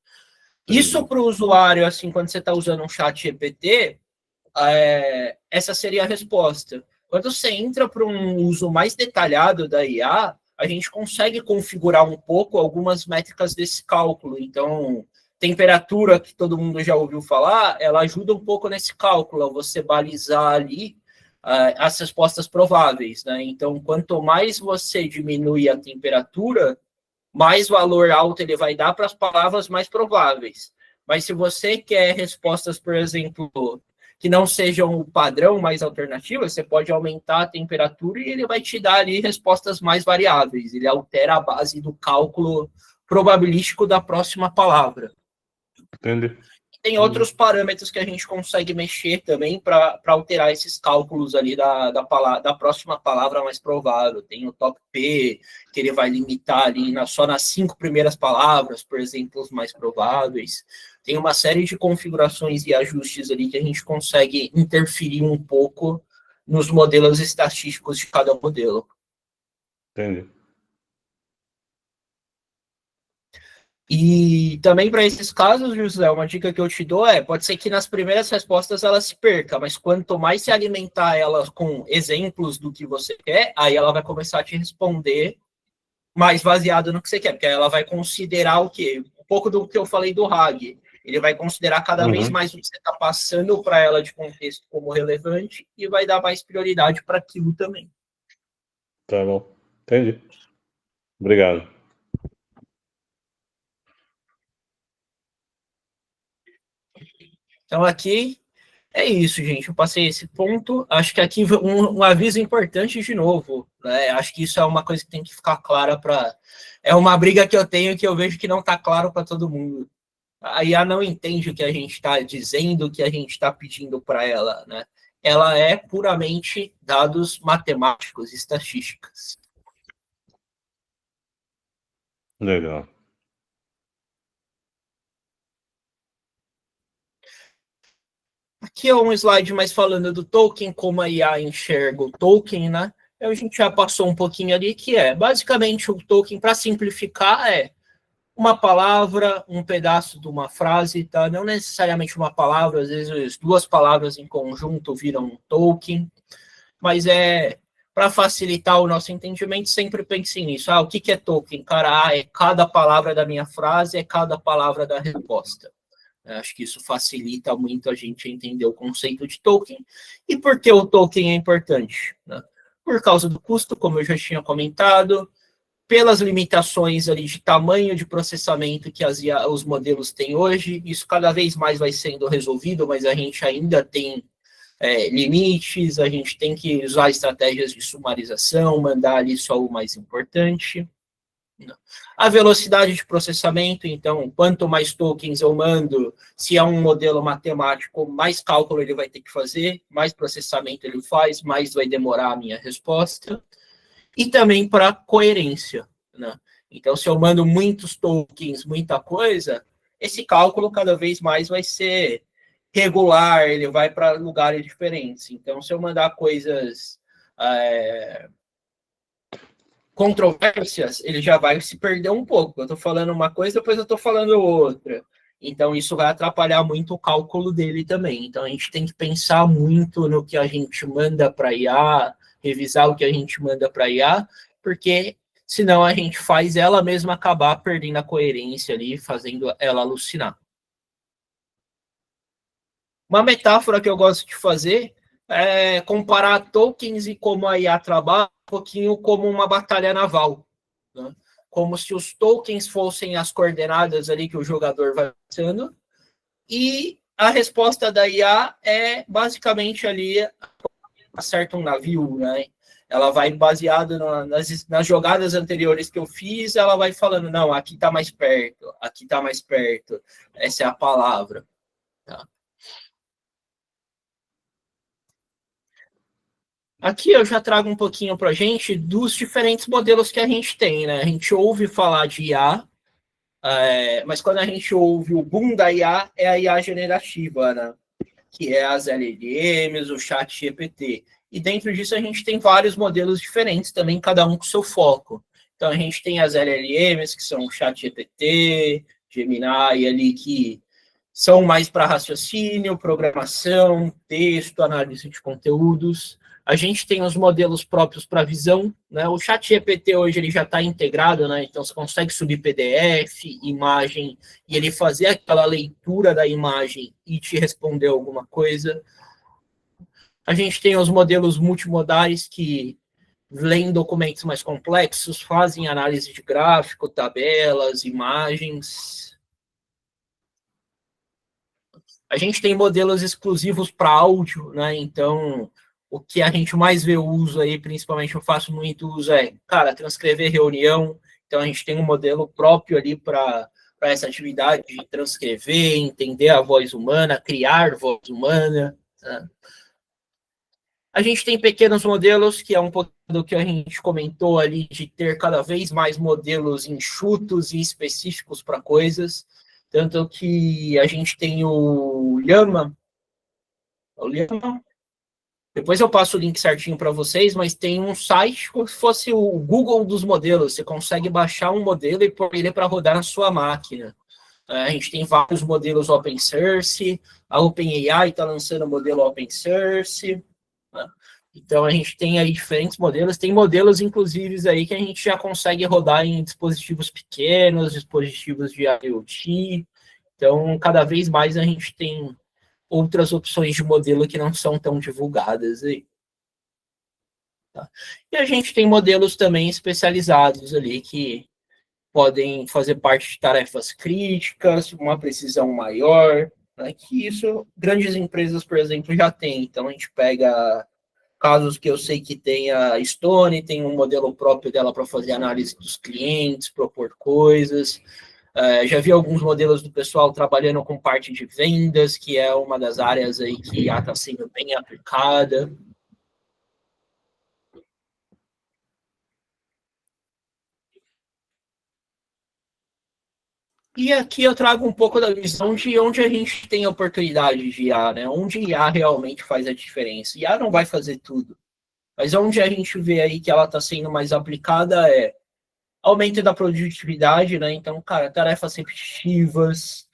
B: Isso para o usuário, assim, quando você está usando um chat GPT, essa seria a resposta. Quando você entra para um uso mais detalhado da IA, a gente consegue configurar um pouco algumas métricas desse cálculo. Então, temperatura, que todo mundo já ouviu falar, ela ajuda um pouco nesse cálculo, você balizar ali as respostas prováveis. Né? Então, quanto mais você diminui a temperatura, mais valor alto ele vai dar para as palavras mais prováveis. Mas se você quer respostas, por exemplo, que não sejam o padrão, mais alternativas, você pode aumentar a temperatura e ele vai te dar ali respostas mais variáveis. Ele altera a base do cálculo probabilístico da próxima palavra.
D: Entendi.
B: Tem outros parâmetros que a gente consegue mexer também para alterar esses cálculos ali da próxima palavra mais provável. Tem o top P, que ele vai limitar ali só nas 5 primeiras palavras, por exemplo, os mais prováveis. Tem uma série de configurações e ajustes ali que a gente consegue interferir um pouco nos modelos estatísticos de cada modelo.
D: Entendi.
B: E também para esses casos, José, uma dica que eu te dou pode ser que nas primeiras respostas ela se perca, mas quanto mais se alimentar ela com exemplos do que você quer, aí ela vai começar a te responder mais baseado no que você quer, porque aí ela vai considerar o quê? Um pouco do que eu falei do RAG. Ele vai considerar cada vez mais o que você está passando para ela de contexto como relevante e vai dar mais prioridade para aquilo também.
D: Tá bom. Entendi. Obrigado.
B: Então, aqui é isso, gente. Eu passei esse ponto. Acho que aqui um aviso importante de novo, né? Acho que isso é uma coisa que tem que ficar clara para. É uma briga que eu tenho que eu vejo que não está claro para todo mundo. A IA não entende o que a gente está dizendo, o que a gente está pedindo para ela, né? Ela é puramente dados matemáticos, estatísticas.
D: Legal.
B: Aqui é um slide mais falando do Tolkien, como a IA enxerga o Tolkien, né? A gente já passou um pouquinho ali, que é basicamente o Tolkien, para simplificar, é uma palavra, um pedaço de uma frase, tá? Não necessariamente uma palavra, às vezes duas palavras em conjunto viram um Tolkien, mas para facilitar o nosso entendimento, sempre pense nisso. O que é Tolkien? Cara, é cada palavra da minha frase, é cada palavra da resposta. Acho que isso facilita muito a gente entender o conceito de Tolkien. E por que o Tolkien é importante? Né? Por causa do custo, como eu já tinha comentado, pelas limitações ali de tamanho de processamento que os modelos têm hoje, isso cada vez mais vai sendo resolvido, mas a gente ainda tem limites, a gente tem que usar estratégias de sumarização, mandar ali só o mais importante. A velocidade de processamento, então, quanto mais tokens eu mando, se é um modelo matemático, mais cálculo ele vai ter que fazer, mais processamento ele faz, mais vai demorar a minha resposta. E também para coerência, né? Então, se eu mando muitos tokens, muita coisa, esse cálculo cada vez mais vai ser regular, ele vai para lugares diferentes. Então, se eu mandar coisas controvérsias, ele já vai se perder um pouco. Eu estou falando uma coisa, depois eu estou falando outra. Então, isso vai atrapalhar muito o cálculo dele também. Então, a gente tem que pensar muito no que a gente manda para IA, revisar o que a gente manda para IA, porque senão a gente faz ela mesma acabar perdendo a coerência ali, fazendo ela alucinar. Uma metáfora que eu gosto de fazer é comparar tokens e como a IA trabalha um pouquinho como uma batalha naval, né? Como se os tokens fossem as coordenadas ali que o jogador vai passando, e a resposta da IA é basicamente ali acerta um navio, né? Ela vai baseada nas jogadas anteriores que eu fiz, ela vai falando, não, aqui está mais perto, aqui está mais perto, essa é a palavra. Tá? Aqui eu já trago um pouquinho para a gente dos diferentes modelos que a gente tem, né? A gente ouve falar de IA, mas quando a gente ouve o boom da IA, é a IA generativa, né? Que é as LLMs, o chat GPT. E dentro disso a gente tem vários modelos diferentes também, cada um com seu foco. Então a gente tem as LLMs, que são o chat GPT, Gemini ali, que são mais para raciocínio, programação, texto, análise de conteúdos. A gente tem os modelos próprios para visão, né? O chat GPT hoje ele já está integrado, né? Então você consegue subir PDF, imagem, e ele fazer aquela leitura da imagem e te responder alguma coisa. A gente tem os modelos multimodais que leem documentos mais complexos, fazem análise de gráfico, tabelas, imagens. A gente tem modelos exclusivos para áudio, né? Então, o que a gente mais vê uso aí, principalmente eu faço muito uso transcrever reunião. Então, a gente tem um modelo próprio ali para essa atividade de transcrever, entender a voz humana, criar voz humana. Né? A gente tem pequenos modelos, que é um pouco do que a gente comentou ali, de ter cada vez mais modelos enxutos e específicos para coisas. Tanto que a gente tem o Llama. Depois eu passo o link certinho para vocês, mas tem um site como se fosse o Google dos modelos. Você consegue baixar um modelo e pôr ele para rodar na sua máquina. A gente tem vários modelos open source. A OpenAI está lançando modelo open source. Então, a gente tem aí diferentes modelos. Tem modelos, inclusive, aí que a gente já consegue rodar em dispositivos pequenos, dispositivos de IoT. Então, cada vez mais a gente tem outras opções de modelo que não são tão divulgadas aí. Tá? E a gente tem modelos também especializados ali que podem fazer parte de tarefas críticas, uma precisão maior, né, que isso grandes empresas, por exemplo, já têm. Então, a gente pega casos que eu sei que tem a Stone, tem um modelo próprio dela para fazer análise dos clientes, propor coisas. Já vi alguns modelos do pessoal trabalhando com parte de vendas, que é uma das áreas aí que está sendo bem aplicada. E aqui eu trago um pouco da visão de onde a gente tem oportunidade de IA, né? Onde IA realmente faz a diferença. IA não vai fazer tudo, mas onde a gente vê aí que ela está sendo mais aplicada é aumento da produtividade, né? Então, cara, tarefas repetitivas,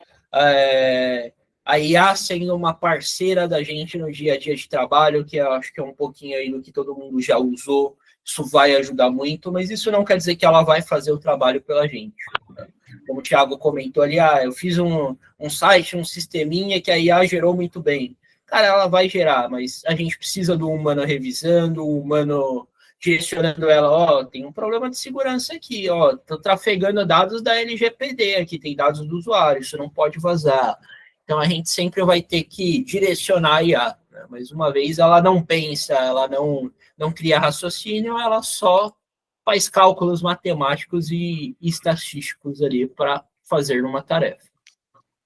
B: a IA sendo uma parceira da gente no dia a dia de trabalho, que eu acho que é um pouquinho aí do que todo mundo já usou, isso vai ajudar muito, mas isso não quer dizer que ela vai fazer o trabalho pela gente, né? Como o Thiago comentou ali, eu fiz um site, um sisteminha que a IA gerou muito bem. Cara, ela vai gerar, mas a gente precisa do humano revisando, o humano direcionando ela, tem um problema de segurança aqui, tô trafegando dados da LGPD aqui, tem dados do usuário, isso não pode vazar. Então, a gente sempre vai ter que direcionar a IA, né? Mas uma vez ela não pensa, ela não cria raciocínio, ela só faz cálculos matemáticos e estatísticos ali para fazer uma tarefa.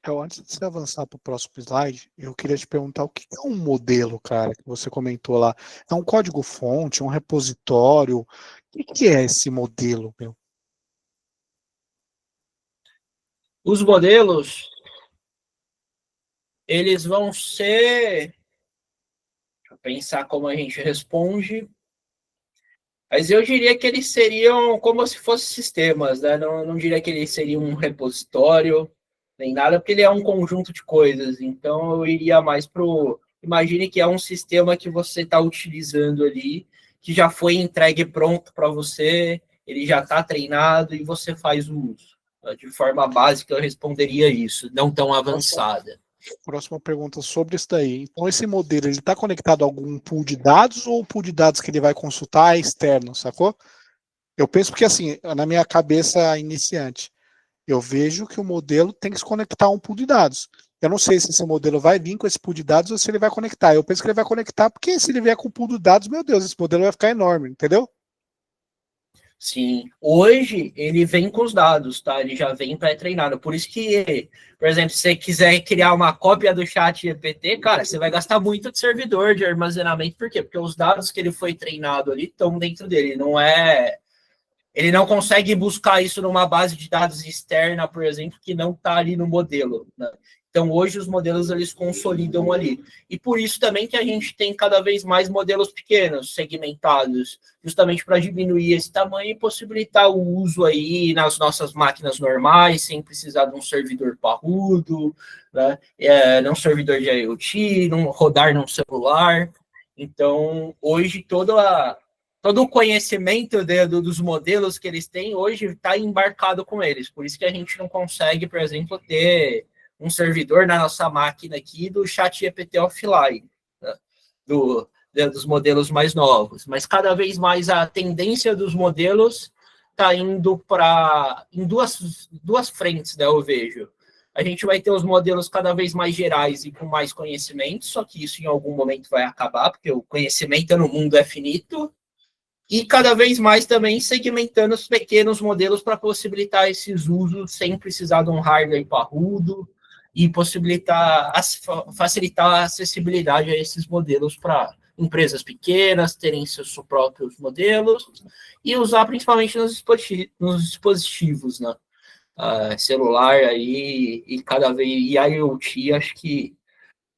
A: Então, antes de você avançar para o próximo slide, eu queria te perguntar o que é um modelo, cara, que você comentou lá. É um código-fonte, um repositório? O que é esse modelo, meu?
B: Os modelos, eles vão ser... Deixa eu pensar como a gente responde. Mas eu diria que eles seriam como se fossem sistemas, né? Não diria que eles seriam um repositório, nem nada, porque ele é um conjunto de coisas. Então, eu iria mais pro... Imagine que é um sistema que você está utilizando ali, que já foi entregue pronto para você, ele já está treinado e você faz o uso. De forma básica, eu responderia isso, não tão avançada.
A: Próxima pergunta sobre isso daí. Então, esse modelo, ele está conectado a algum pool de dados ou o pool de dados que ele vai consultar é externo, sacou? Eu penso porque, assim, na minha cabeça iniciante, eu vejo que o modelo tem que se conectar a um pool de dados. Eu não sei se esse modelo vai vir com esse pool de dados ou se ele vai conectar. Eu penso que ele vai conectar porque se ele vier com o pool de dados, meu Deus, esse modelo vai ficar enorme, entendeu?
B: Sim, hoje ele vem com os dados, tá? Ele já vem pré-treinado. Por isso que, por exemplo, se você quiser criar uma cópia do chat GPT, cara, você vai gastar muito de servidor de armazenamento. Por quê? Porque os dados que ele foi treinado ali estão dentro dele. Ele não consegue buscar isso numa base de dados externa, por exemplo, que não está ali no modelo, né? Então, hoje, os modelos, eles consolidam ali. E por isso também que a gente tem cada vez mais modelos pequenos, segmentados, justamente para diminuir esse tamanho e possibilitar o uso aí nas nossas máquinas normais, sem precisar de um servidor parrudo, né? Não servidor de IoT, não rodar num celular. Então, hoje, todo o conhecimento dos modelos que eles têm hoje está embarcado com eles. Por isso que a gente não consegue, por exemplo, ter um servidor na nossa máquina aqui do chat GPT offline, né? Dos modelos mais novos. Mas cada vez mais a tendência dos modelos está indo em duas frentes, né, eu vejo. A gente vai ter os modelos cada vez mais gerais e com mais conhecimento, só que isso em algum momento vai acabar, porque o conhecimento no mundo é finito, e cada vez mais também segmentando os pequenos modelos para possibilitar esses usos sem precisar de um hardware parrudo e facilitar a acessibilidade a esses modelos para empresas pequenas terem seus próprios modelos e usar principalmente nos dispositivos, né? Celular aí e cada vez e IoT, acho que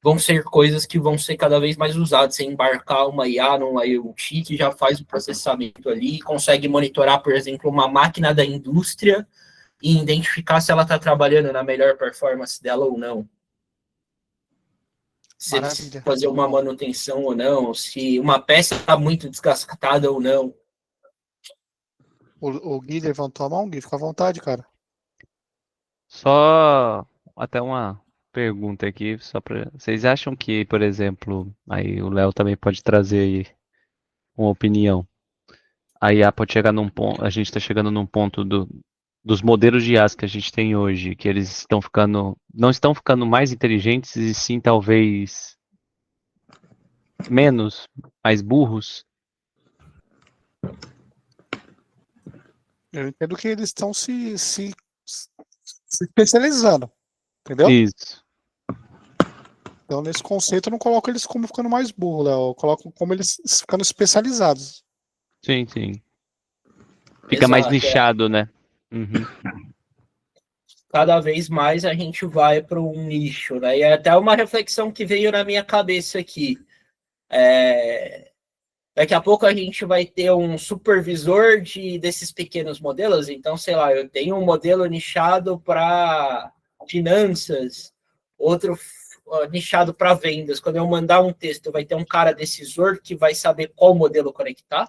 B: vão ser coisas que vão ser cada vez mais usadas. Você embarcar uma IA num IoT que já faz o processamento ali, consegue monitorar, por exemplo, uma máquina da indústria e identificar se ela está trabalhando na melhor performance dela ou não. Se fazer uma manutenção ou não, se uma peça está muito desgastada ou não.
A: O Gui levantou a mão, Gui, fica à vontade, cara.
E: Só até uma pergunta aqui, só para vocês acham que, por exemplo, aí o Léo também pode trazer aí uma opinião. a IA pode chegar num ponto, a gente está chegando num ponto dos modelos de IAs que a gente tem hoje, que eles não estão ficando mais inteligentes, e sim talvez menos, mais burros?
A: Eu entendo que eles estão se especializando, entendeu?
E: Isso.
A: Então, nesse conceito, eu não coloco eles como ficando mais burros, Léo. Eu coloco como eles ficando especializados.
E: Sim, sim. Fica mais
B: Exato,
E: nichado, né? Uhum.
B: Cada vez mais a gente vai para um nicho, né? E é até uma reflexão que veio na minha cabeça aqui. Daqui a pouco a gente vai ter um supervisor desses pequenos modelos. Então, sei lá, eu tenho um modelo nichado para finanças, outro nichado para vendas. Quando eu mandar um texto, vai ter um cara decisor que vai saber qual modelo conectar.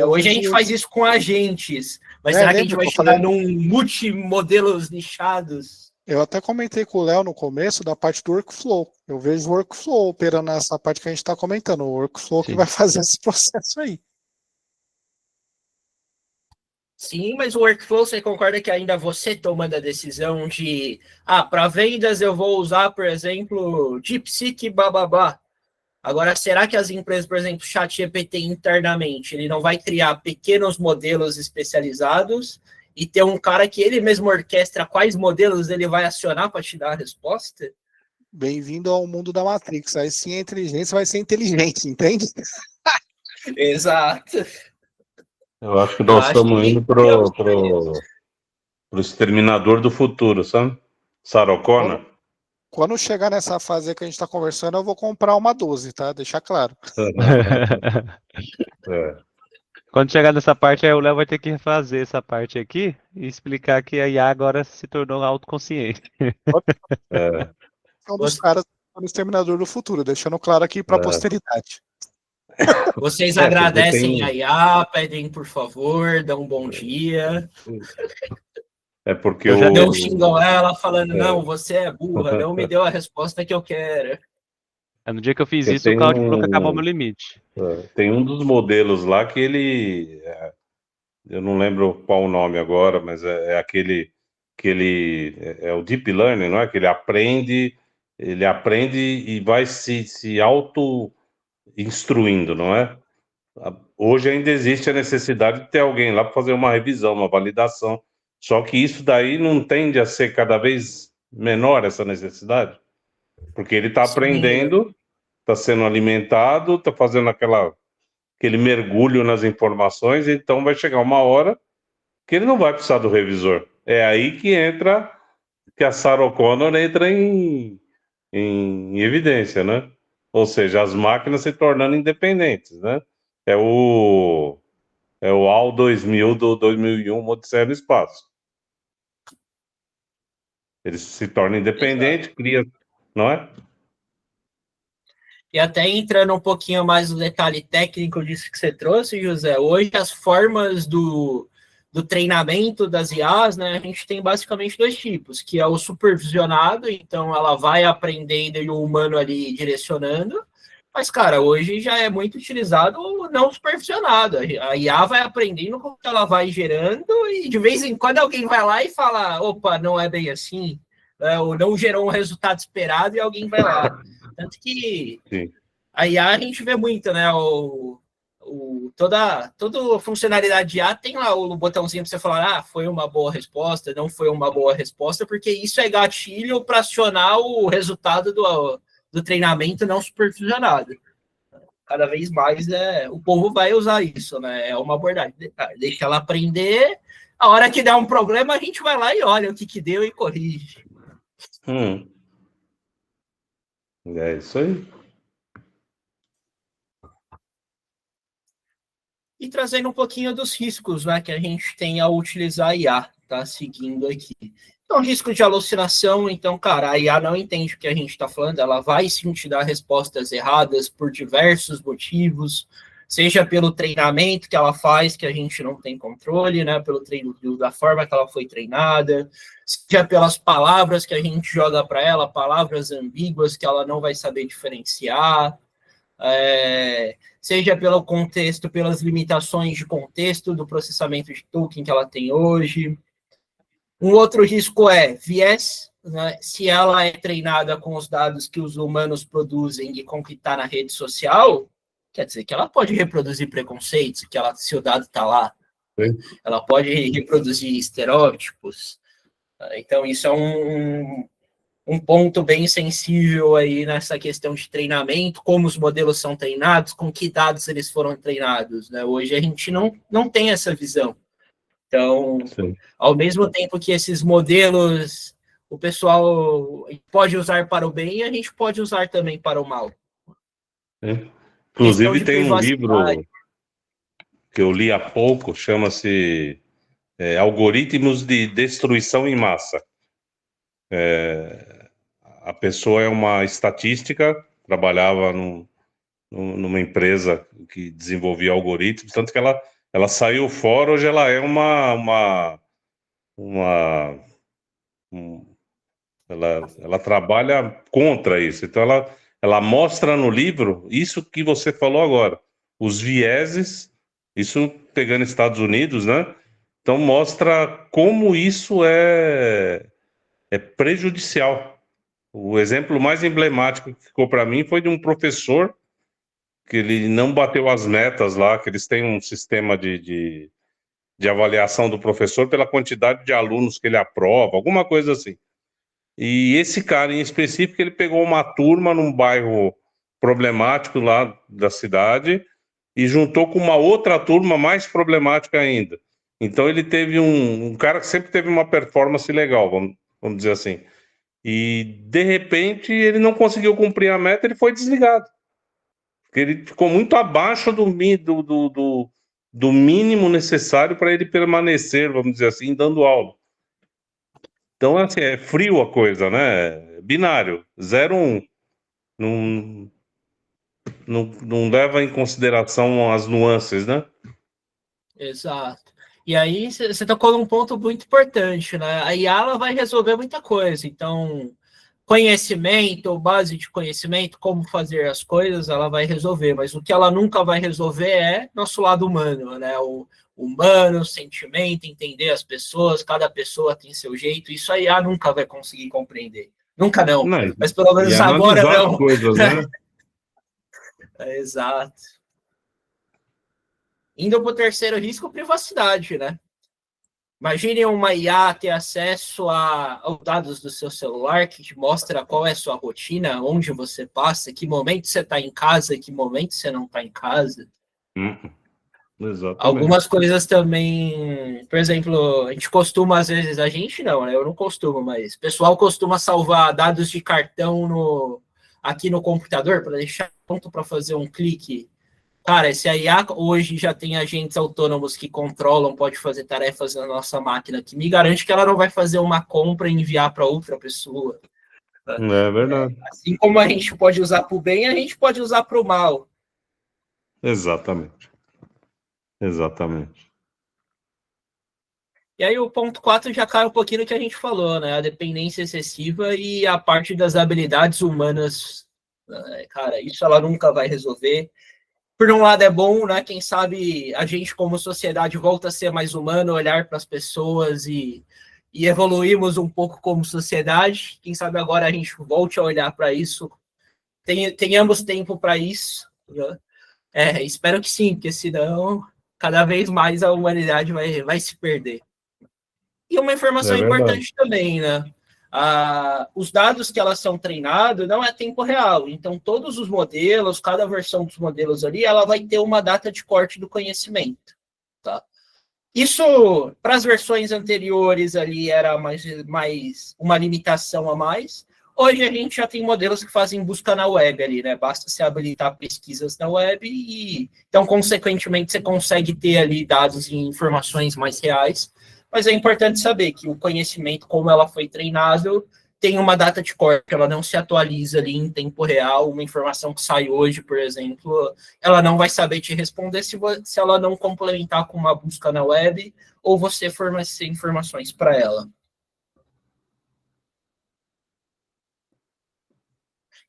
B: Hoje a gente faz isso com agentes, mas será que a gente vai chegar num multimodelos nichados?
A: Eu até comentei com o Léo no começo da parte do workflow. Eu vejo o workflow operando nessa parte que a gente está comentando. O workflow que vai fazer esse processo aí.
B: Sim, mas o workflow, você concorda que ainda você tomando a decisão de para vendas eu vou usar, por exemplo, DeepSeek, bababá. Agora, será que as empresas, por exemplo, ChatGPT internamente, ele não vai criar pequenos modelos especializados e ter um cara que ele mesmo orquestra quais modelos ele vai acionar para te dar a resposta?
A: Bem-vindo ao mundo da Matrix. Aí sim a inteligência vai ser inteligente, entende?
B: Exato.
D: Eu acho que nós estamos indo pro exterminador do futuro, sabe? Sarah Connor.
A: Quando chegar nessa fase que a gente está conversando, eu vou comprar uma 12, tá? Deixar claro.
E: Quando chegar nessa parte, aí o Léo vai ter que refazer essa parte aqui e explicar que a IA agora se tornou autoconsciente.
A: É um dos caras no Exterminador do Futuro, deixando claro aqui para a posteridade.
B: Vocês agradecem a IA, pedem por favor, dão um bom dia.
D: É porque
B: não xingam ela falando, não, você é burra, não me deu a resposta que eu quero.
E: No dia que eu fiz isso, o Claudio falou que acabou meu limite.
D: Tem um dos modelos lá que ele... eu não lembro qual o nome agora, mas é aquele que ele... É o Deep Learning, não é? Que ele aprende e vai se auto-instruindo, não é? Hoje ainda existe a necessidade de ter alguém lá para fazer uma revisão, uma validação. Só que isso daí não tende a ser cada vez menor, essa necessidade. Porque ele está aprendendo, está sendo alimentado, está fazendo aquele mergulho nas informações, então vai chegar uma hora que ele não vai precisar do revisor. É aí que a Sarah Connor entra em evidência, né? Ou seja, as máquinas se tornando independentes, né? É o HAL 2000 do 2001, Odisseia no Espaço. Ele se torna independente, cria, não é?
B: E até entrando um pouquinho mais no detalhe técnico disso que você trouxe, José, hoje as formas do treinamento das IAs, né, a gente tem basicamente dois tipos, que é o supervisionado, então ela vai aprendendo e o humano ali direcionando, mas, cara, hoje já é muito utilizado o não supervisionado. A IA vai aprendendo como ela vai gerando e de vez em quando alguém vai lá e fala, opa, não é bem assim, ou não gerou um resultado esperado e alguém vai lá. Tanto que a IA a gente vê muito, né? Toda funcionalidade de IA tem lá o botãozinho para você falar, foi uma boa resposta, não foi uma boa resposta, porque isso é gatilho para acionar o resultado do treinamento não supervisionado. Cada vez mais o povo vai usar isso, né? É uma abordagem. Deixa ela aprender, a hora que der um problema, a gente vai lá e olha o que deu e corrige.
D: É isso aí.
B: E trazendo um pouquinho dos riscos, né, que a gente tem ao utilizar a IA, tá? Seguindo aqui. Então, risco de alucinação, então, cara, a IA não entende o que a gente está falando, ela vai sim te dar respostas erradas por diversos motivos, seja pelo treinamento que ela faz, que a gente não tem controle, né, pelo treino, da forma que ela foi treinada, seja pelas palavras que a gente joga para ela, palavras ambíguas que ela não vai saber diferenciar, seja pelo contexto, pelas limitações de contexto do processamento de token que ela tem hoje. Um outro risco é viés, né? Se ela é treinada com os dados que os humanos produzem e com o que está na rede social, quer dizer que ela pode reproduzir preconceitos, se o dado está lá.
D: Sim.
B: Ela pode reproduzir estereótipos. Então, isso é um ponto bem sensível aí nessa questão de treinamento, como os modelos são treinados, com que dados eles foram treinados, né? Hoje a gente não tem essa visão. Então,
D: Sim.
B: ao mesmo tempo que esses modelos o pessoal pode usar para o bem, a gente pode usar também para o mal.
D: Inclusive tem um livro que eu li há pouco, chama-se Algoritmos de Destruição em Massa. A pessoa é uma estatística, trabalhava numa empresa que desenvolvia algoritmos, tanto que ela saiu fora, hoje ela é ela trabalha contra isso. Então ela mostra no livro isso que você falou agora, os vieses, isso pegando Estados Unidos, né? Então mostra como isso é prejudicial. O exemplo mais emblemático que ficou para mim foi de um professor que ele não bateu as metas lá, que eles têm um sistema de avaliação do professor pela quantidade de alunos que ele aprova, alguma coisa assim. E esse cara em específico, ele pegou uma turma num bairro problemático lá da cidade e juntou com uma outra turma mais problemática ainda. Então ele teve um cara que sempre teve uma performance legal, vamos dizer assim. E de repente ele não conseguiu cumprir a meta, ele foi desligado. Porque ele ficou muito abaixo do mínimo necessário para ele permanecer, vamos dizer assim, dando aula. Então, assim, é frio a coisa, né? Binário, 0, 1. Não leva em consideração as nuances, né?
B: Exato. E aí você tocou num ponto muito importante, né? A IA ela vai resolver muita coisa. Então, conhecimento, base de conhecimento, como fazer as coisas, ela vai resolver. Mas o que ela nunca vai resolver é nosso lado humano, né? O humano, o sentimento, entender as pessoas, cada pessoa tem seu jeito. Isso a IA nunca vai conseguir compreender. Nunca não. Mas pelo menos agora não.
D: Coisas, né?
B: Exato. Indo para o terceiro risco, privacidade, né? Imagine uma IA ter acesso aos dados do seu celular, que te mostra qual é a sua rotina, onde você passa, que momento você está em casa, que momento você não está em casa.
D: Exatamente.
B: Algumas coisas também, por exemplo, a gente costuma, às vezes, a gente não, né? Eu não costumo, mas o pessoal costuma salvar dados de cartão aqui no computador para deixar pronto para fazer um clique. Cara, esse IA hoje já tem agentes autônomos que controlam, pode fazer tarefas na nossa máquina, que me garante que ela não vai fazer uma compra e enviar para outra pessoa.
D: É verdade.
B: Assim como a gente pode usar para o bem, a gente pode usar para o mal.
D: Exatamente. Exatamente.
B: E aí o ponto 4 já cai um pouquinho no que a gente falou, né? A dependência excessiva e a parte das habilidades humanas. Cara, isso ela nunca vai resolver. Por um lado é bom, né? Quem sabe a gente como sociedade volta a ser mais humano, olhar para as pessoas e evoluímos um pouco como sociedade. Quem sabe agora a gente volte a olhar para isso, tenhamos tempo para isso. Né? Espero que sim, porque senão cada vez mais a humanidade vai se perder. E uma informação importante também, né? Os dados que elas são treinados não é tempo real. Então, todos os modelos, cada versão dos modelos ali, ela vai ter uma data de corte do conhecimento. Tá? Isso, para as versões anteriores ali, era mais uma limitação a mais. Hoje a gente já tem modelos que fazem busca na web ali, né? Basta se habilitar pesquisas na web e, então, consequentemente, você consegue ter ali dados e informações mais reais. Mas é importante saber que o conhecimento, como ela foi treinado, tem uma data de corte, ela não se atualiza ali em tempo real. Uma informação que sai hoje, por exemplo, ela não vai saber te responder se ela não complementar com uma busca na web ou você fornecer informações para ela.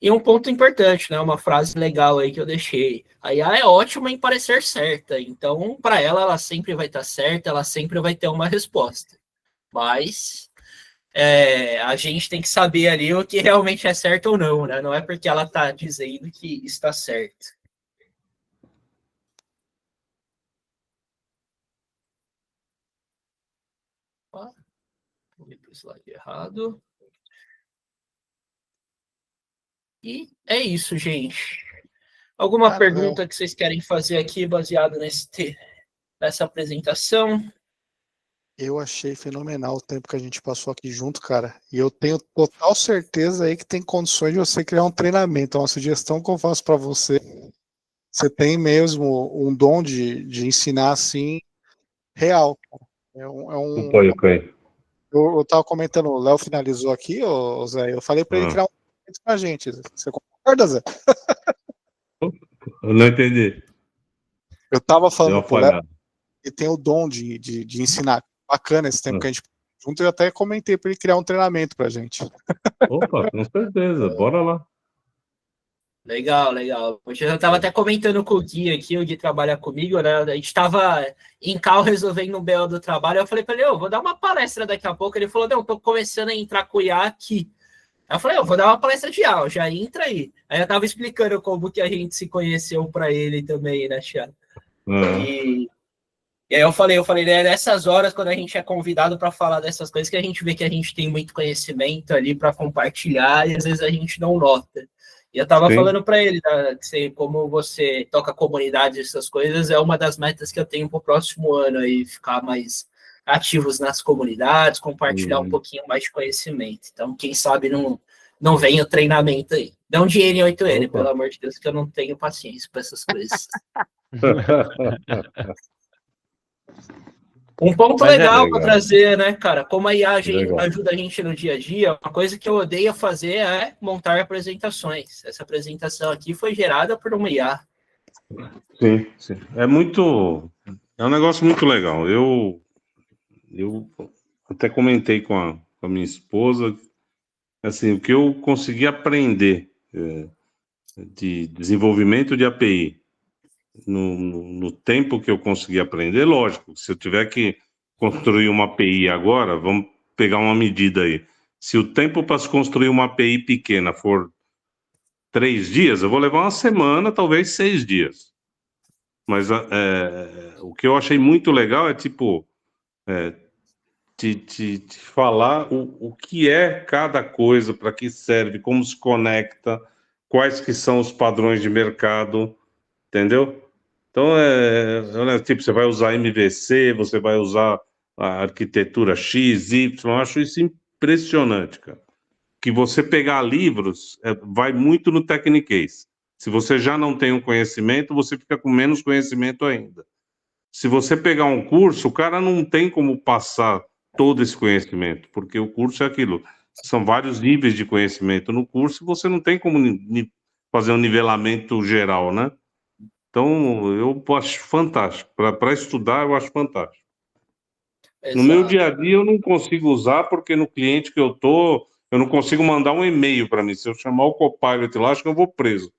B: E um ponto importante, né? Uma frase legal aí que eu deixei. A IA é ótima em parecer certa. Então, para ela sempre vai estar certa, ela sempre vai ter uma resposta. Mas a gente tem que saber ali o que realmente é certo ou não, né? Não é porque ela está dizendo que está certo. Vou ir para o slide errado. E é isso, gente. Alguma pergunta que vocês querem fazer aqui baseado nessa apresentação?
A: Eu achei fenomenal o tempo que a gente passou aqui junto, cara. E eu tenho total certeza aí que tem condições de você criar um treinamento. Uma sugestão que eu faço para você. Você tem mesmo um dom de ensinar assim, real. Eu tava comentando, o Léo finalizou aqui, ô Zé. Eu falei para ele criar um treinamento pra gente. Você concorda, Zé?
D: Eu não entendi.
A: Eu tava falando pro Léo que tem o dom de ensinar. Bacana esse tempo que a gente junto, eu até comentei para ele criar um treinamento pra gente.
D: Opa, com certeza, bora lá.
B: Legal. Eu já estava até comentando com o Gui aqui, o Gui trabalha comigo, né? A gente estava em carro resolvendo um BO do trabalho, eu falei para ele, vou dar uma palestra daqui a pouco. Ele falou, não, tô começando a entrar com o IA aqui. Aí eu falei, vou dar uma palestra de IA, já entra aí. Aí eu tava explicando como que a gente se conheceu para ele também, né, Thiago? E aí eu falei, né, nessas horas, quando a gente é convidado para falar dessas coisas, que a gente vê que a gente tem muito conhecimento ali para compartilhar e às vezes a gente não nota. E eu estava falando para ele, né, que como você toca comunidade, essas coisas, é uma das metas que eu tenho para o próximo ano, aí, ficar mais ativos nas comunidades, compartilhar um pouquinho mais de conhecimento. Então, quem sabe não vem o treinamento aí. Não de N8N, pelo amor de Deus, que eu não tenho paciência para essas coisas. Um ponto legal para trazer, né, cara? Como a IA ajuda a gente no dia a dia, uma coisa que eu odeio fazer é montar apresentações. Essa apresentação aqui foi gerada por uma IA.
D: Sim. É um negócio muito legal. Eu até comentei com a minha esposa, assim, o que eu consegui aprender de desenvolvimento de API no tempo que eu consegui aprender, lógico, se eu tiver que construir uma API agora, vamos pegar uma medida aí. Se o tempo para se construir uma API pequena for 3 dias, eu vou levar uma semana, talvez 6 dias. Mas o que eu achei muito legal é, tipo, te falar o que é cada coisa, para que serve, como se conecta, quais que são os padrões de mercado, entendeu? Então, tipo, você vai usar MVC, você vai usar a arquitetura X, Y, eu acho isso impressionante, cara. Que você pegar livros, vai muito no Technicase. Se você já não tem um conhecimento, você fica com menos conhecimento ainda. Se você pegar um curso, o cara não tem como passar todo esse conhecimento, porque o curso é aquilo. São vários níveis de conhecimento no curso e você não tem como fazer um nivelamento geral, né? Então, eu acho fantástico. Para estudar, eu acho fantástico. Exato. No meu dia a dia, eu não consigo usar, porque no cliente que eu tô, eu não consigo mandar um e-mail para mim. Se eu chamar o Copilot lá, acho que eu vou preso.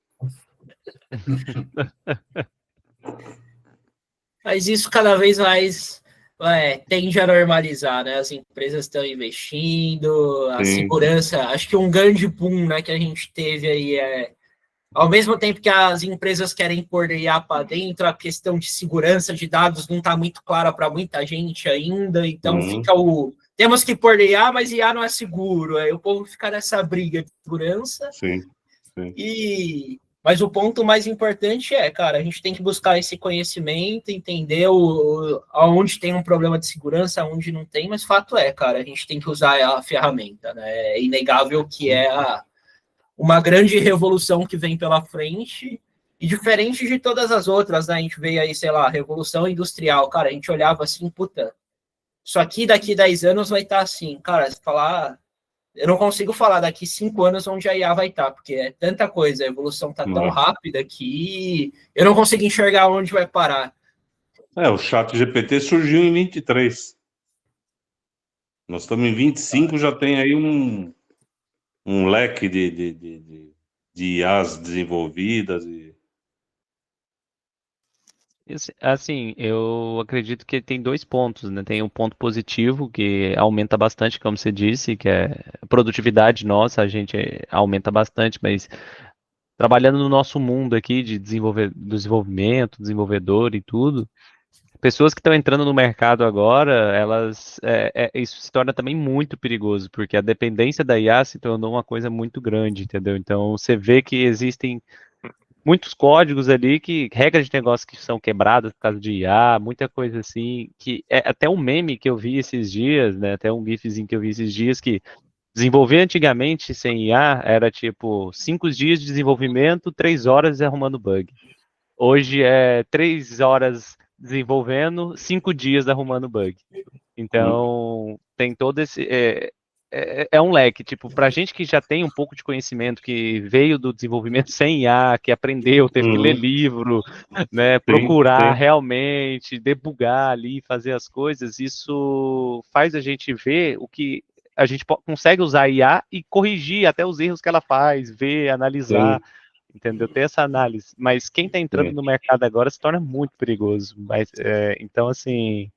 B: Mas isso cada vez mais tende a normalizar, né? As empresas estão investindo, a segurança. Acho que um grande boom, né, que a gente teve aí ao mesmo tempo que as empresas querem pôr IA para dentro, a questão de segurança de dados não está muito clara para muita gente ainda, então fica temos que pôr IA, mas IA não é seguro, aí o povo fica nessa briga de segurança.
D: Sim.
B: Mas o ponto mais importante cara, a gente tem que buscar esse conhecimento, entender aonde tem um problema de segurança, aonde não tem, mas fato cara, a gente tem que usar a ferramenta, né? É inegável que uma grande revolução que vem pela frente, e diferente de todas as outras, né? A gente veio aí, sei lá, Revolução Industrial, cara, a gente olhava assim, puta, isso aqui daqui 10 anos vai estar assim, cara, se falar, eu não consigo falar daqui 5 anos onde a IA vai estar, porque é tanta coisa, a evolução está tão rápida que eu não consigo enxergar onde vai parar.
D: O ChatGPT surgiu em 23. Nós estamos em 25, já tem aí um leque de de IAs desenvolvidas.
E: Assim, eu acredito que tem 2 pontos, né? Tem um ponto positivo que aumenta bastante, como você disse, que é a produtividade nossa, a gente aumenta bastante, mas trabalhando no nosso mundo aqui de desenvolvimento, desenvolvedor e tudo, pessoas que estão entrando no mercado agora, isso se torna também muito perigoso, porque a dependência da IA se tornou uma coisa muito grande, entendeu? Então você vê que existem muitos códigos ali, regras de negócio que são quebradas por causa de IA, muita coisa assim, que é até um meme que eu vi esses dias, né? Até um gifzinho que eu vi esses dias que desenvolver antigamente sem IA era tipo 5 dias de desenvolvimento, 3 horas arrumando bug. Hoje é 3 horas desenvolvendo, 5 dias arrumando bug. Então, tem todo esse. É um leque, tipo, pra gente que já tem um pouco de conhecimento, que veio do desenvolvimento sem IA, que aprendeu, teve que ler livro, né, procurar realmente, debugar ali, fazer as coisas, isso faz a gente ver o que a gente consegue usar a IA e corrigir até os erros que ela faz, ver, analisar, entendeu? Ter essa análise. Mas quem está entrando no mercado agora se torna muito perigoso. Então, assim,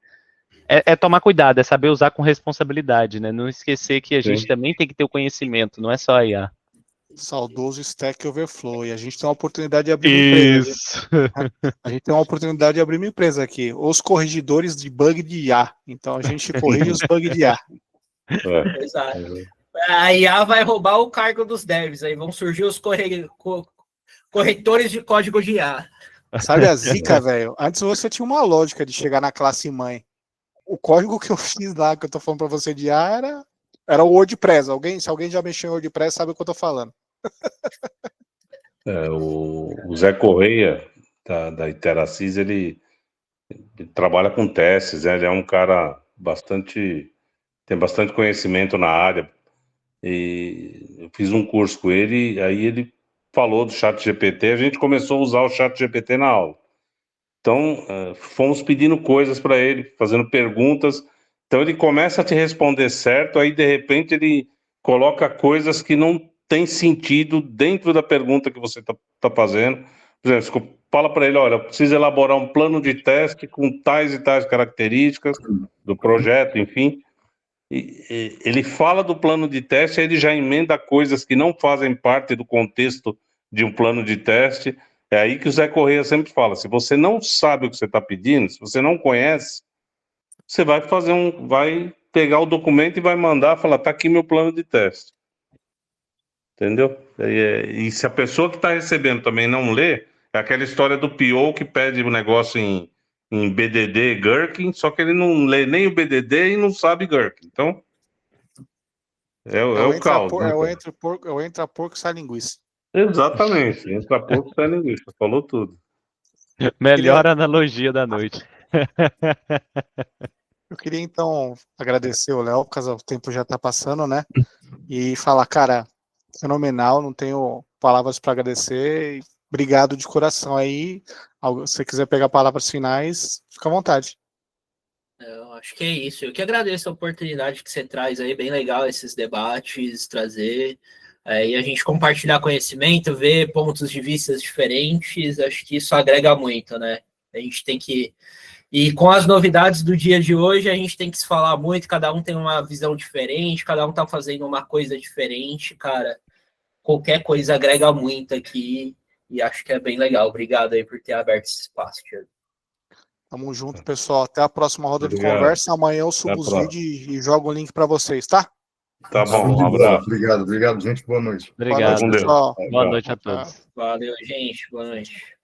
E: é tomar cuidado, é saber usar com responsabilidade, né? Não esquecer que a gente também tem que ter o conhecimento, não é só a IA.
A: Saudoso Stack Overflow. E a gente tem uma oportunidade de abrir uma empresa.
E: Isso.
A: A gente tem uma oportunidade de abrir uma empresa aqui. Os corrigidores de bug de IA. Então a gente corrige os bugs de IA.
B: Exato. A IA vai roubar o cargo dos devs. Aí vão surgir os corretores de código de IA.
A: Sabe a zica, velho? Antes você tinha uma lógica de chegar na classe mãe. O código que eu fiz lá, que eu tô falando pra você de IA, era o WordPress. Se alguém já mexeu em WordPress, sabe o que eu tô falando.
D: O Zé Correia, da Iteracis, ele trabalha com testes, né? Ele é um cara tem bastante conhecimento na área. E eu fiz um curso com ele, aí ele falou do ChatGPT, a gente começou a usar o ChatGPT na aula. Então, fomos pedindo coisas para ele, fazendo perguntas. Então, ele começa a te responder certo, aí, de repente, ele coloca coisas que não tem sentido dentro da pergunta que você tá fazendo. Por exemplo, fala para ele, olha, eu preciso elaborar um plano de teste com tais e tais características do projeto, enfim. E ele fala do plano de teste, aí ele já emenda coisas que não fazem parte do contexto de um plano de teste. É aí que o Zé Correia sempre fala, se você não sabe o que você está pedindo, se você não conhece, você vai pegar o documento e vai mandar, falar, tá aqui meu plano de teste. Entendeu? E se a pessoa que está recebendo também não lê, é aquela história do PO que pede o negócio em BDD Gherkin, só que ele não lê nem o BDD e não sabe Gherkin. Então, é o caos.
A: É o entra porco sai linguiça.
D: Exatamente. Entra porco sai linguiça. Falou tudo.
E: Melhor analogia da noite.
A: Eu queria, então, agradecer o Léo, porque o tempo já está passando, né? E falar, cara, fenomenal, não tenho palavras para agradecer. Obrigado de coração aí. Se você quiser pegar palavras finais, fica à vontade.
B: Eu acho que é isso. Eu que agradeço a oportunidade que você traz aí, bem legal esses debates, trazer e a gente compartilhar conhecimento, ver pontos de vista diferentes. Acho que isso agrega muito, né? A gente tem que... E com as novidades do dia de hoje, a gente tem que se falar muito, cada um tem uma visão diferente, cada um tá fazendo uma coisa diferente, cara. Qualquer coisa agrega muito aqui e acho que é bem legal. Obrigado aí por ter aberto esse espaço, Thiago.
A: Tamo junto, pessoal. Até a próxima roda de conversa. Amanhã eu subo os vídeos e jogo o link para vocês, tá?
D: Tá bom, um abraço.
C: Obrigado, gente. Boa noite.
E: Obrigado.
A: Boa noite, pessoal.
E: Boa noite a todos.
B: Valeu, gente. Boa noite.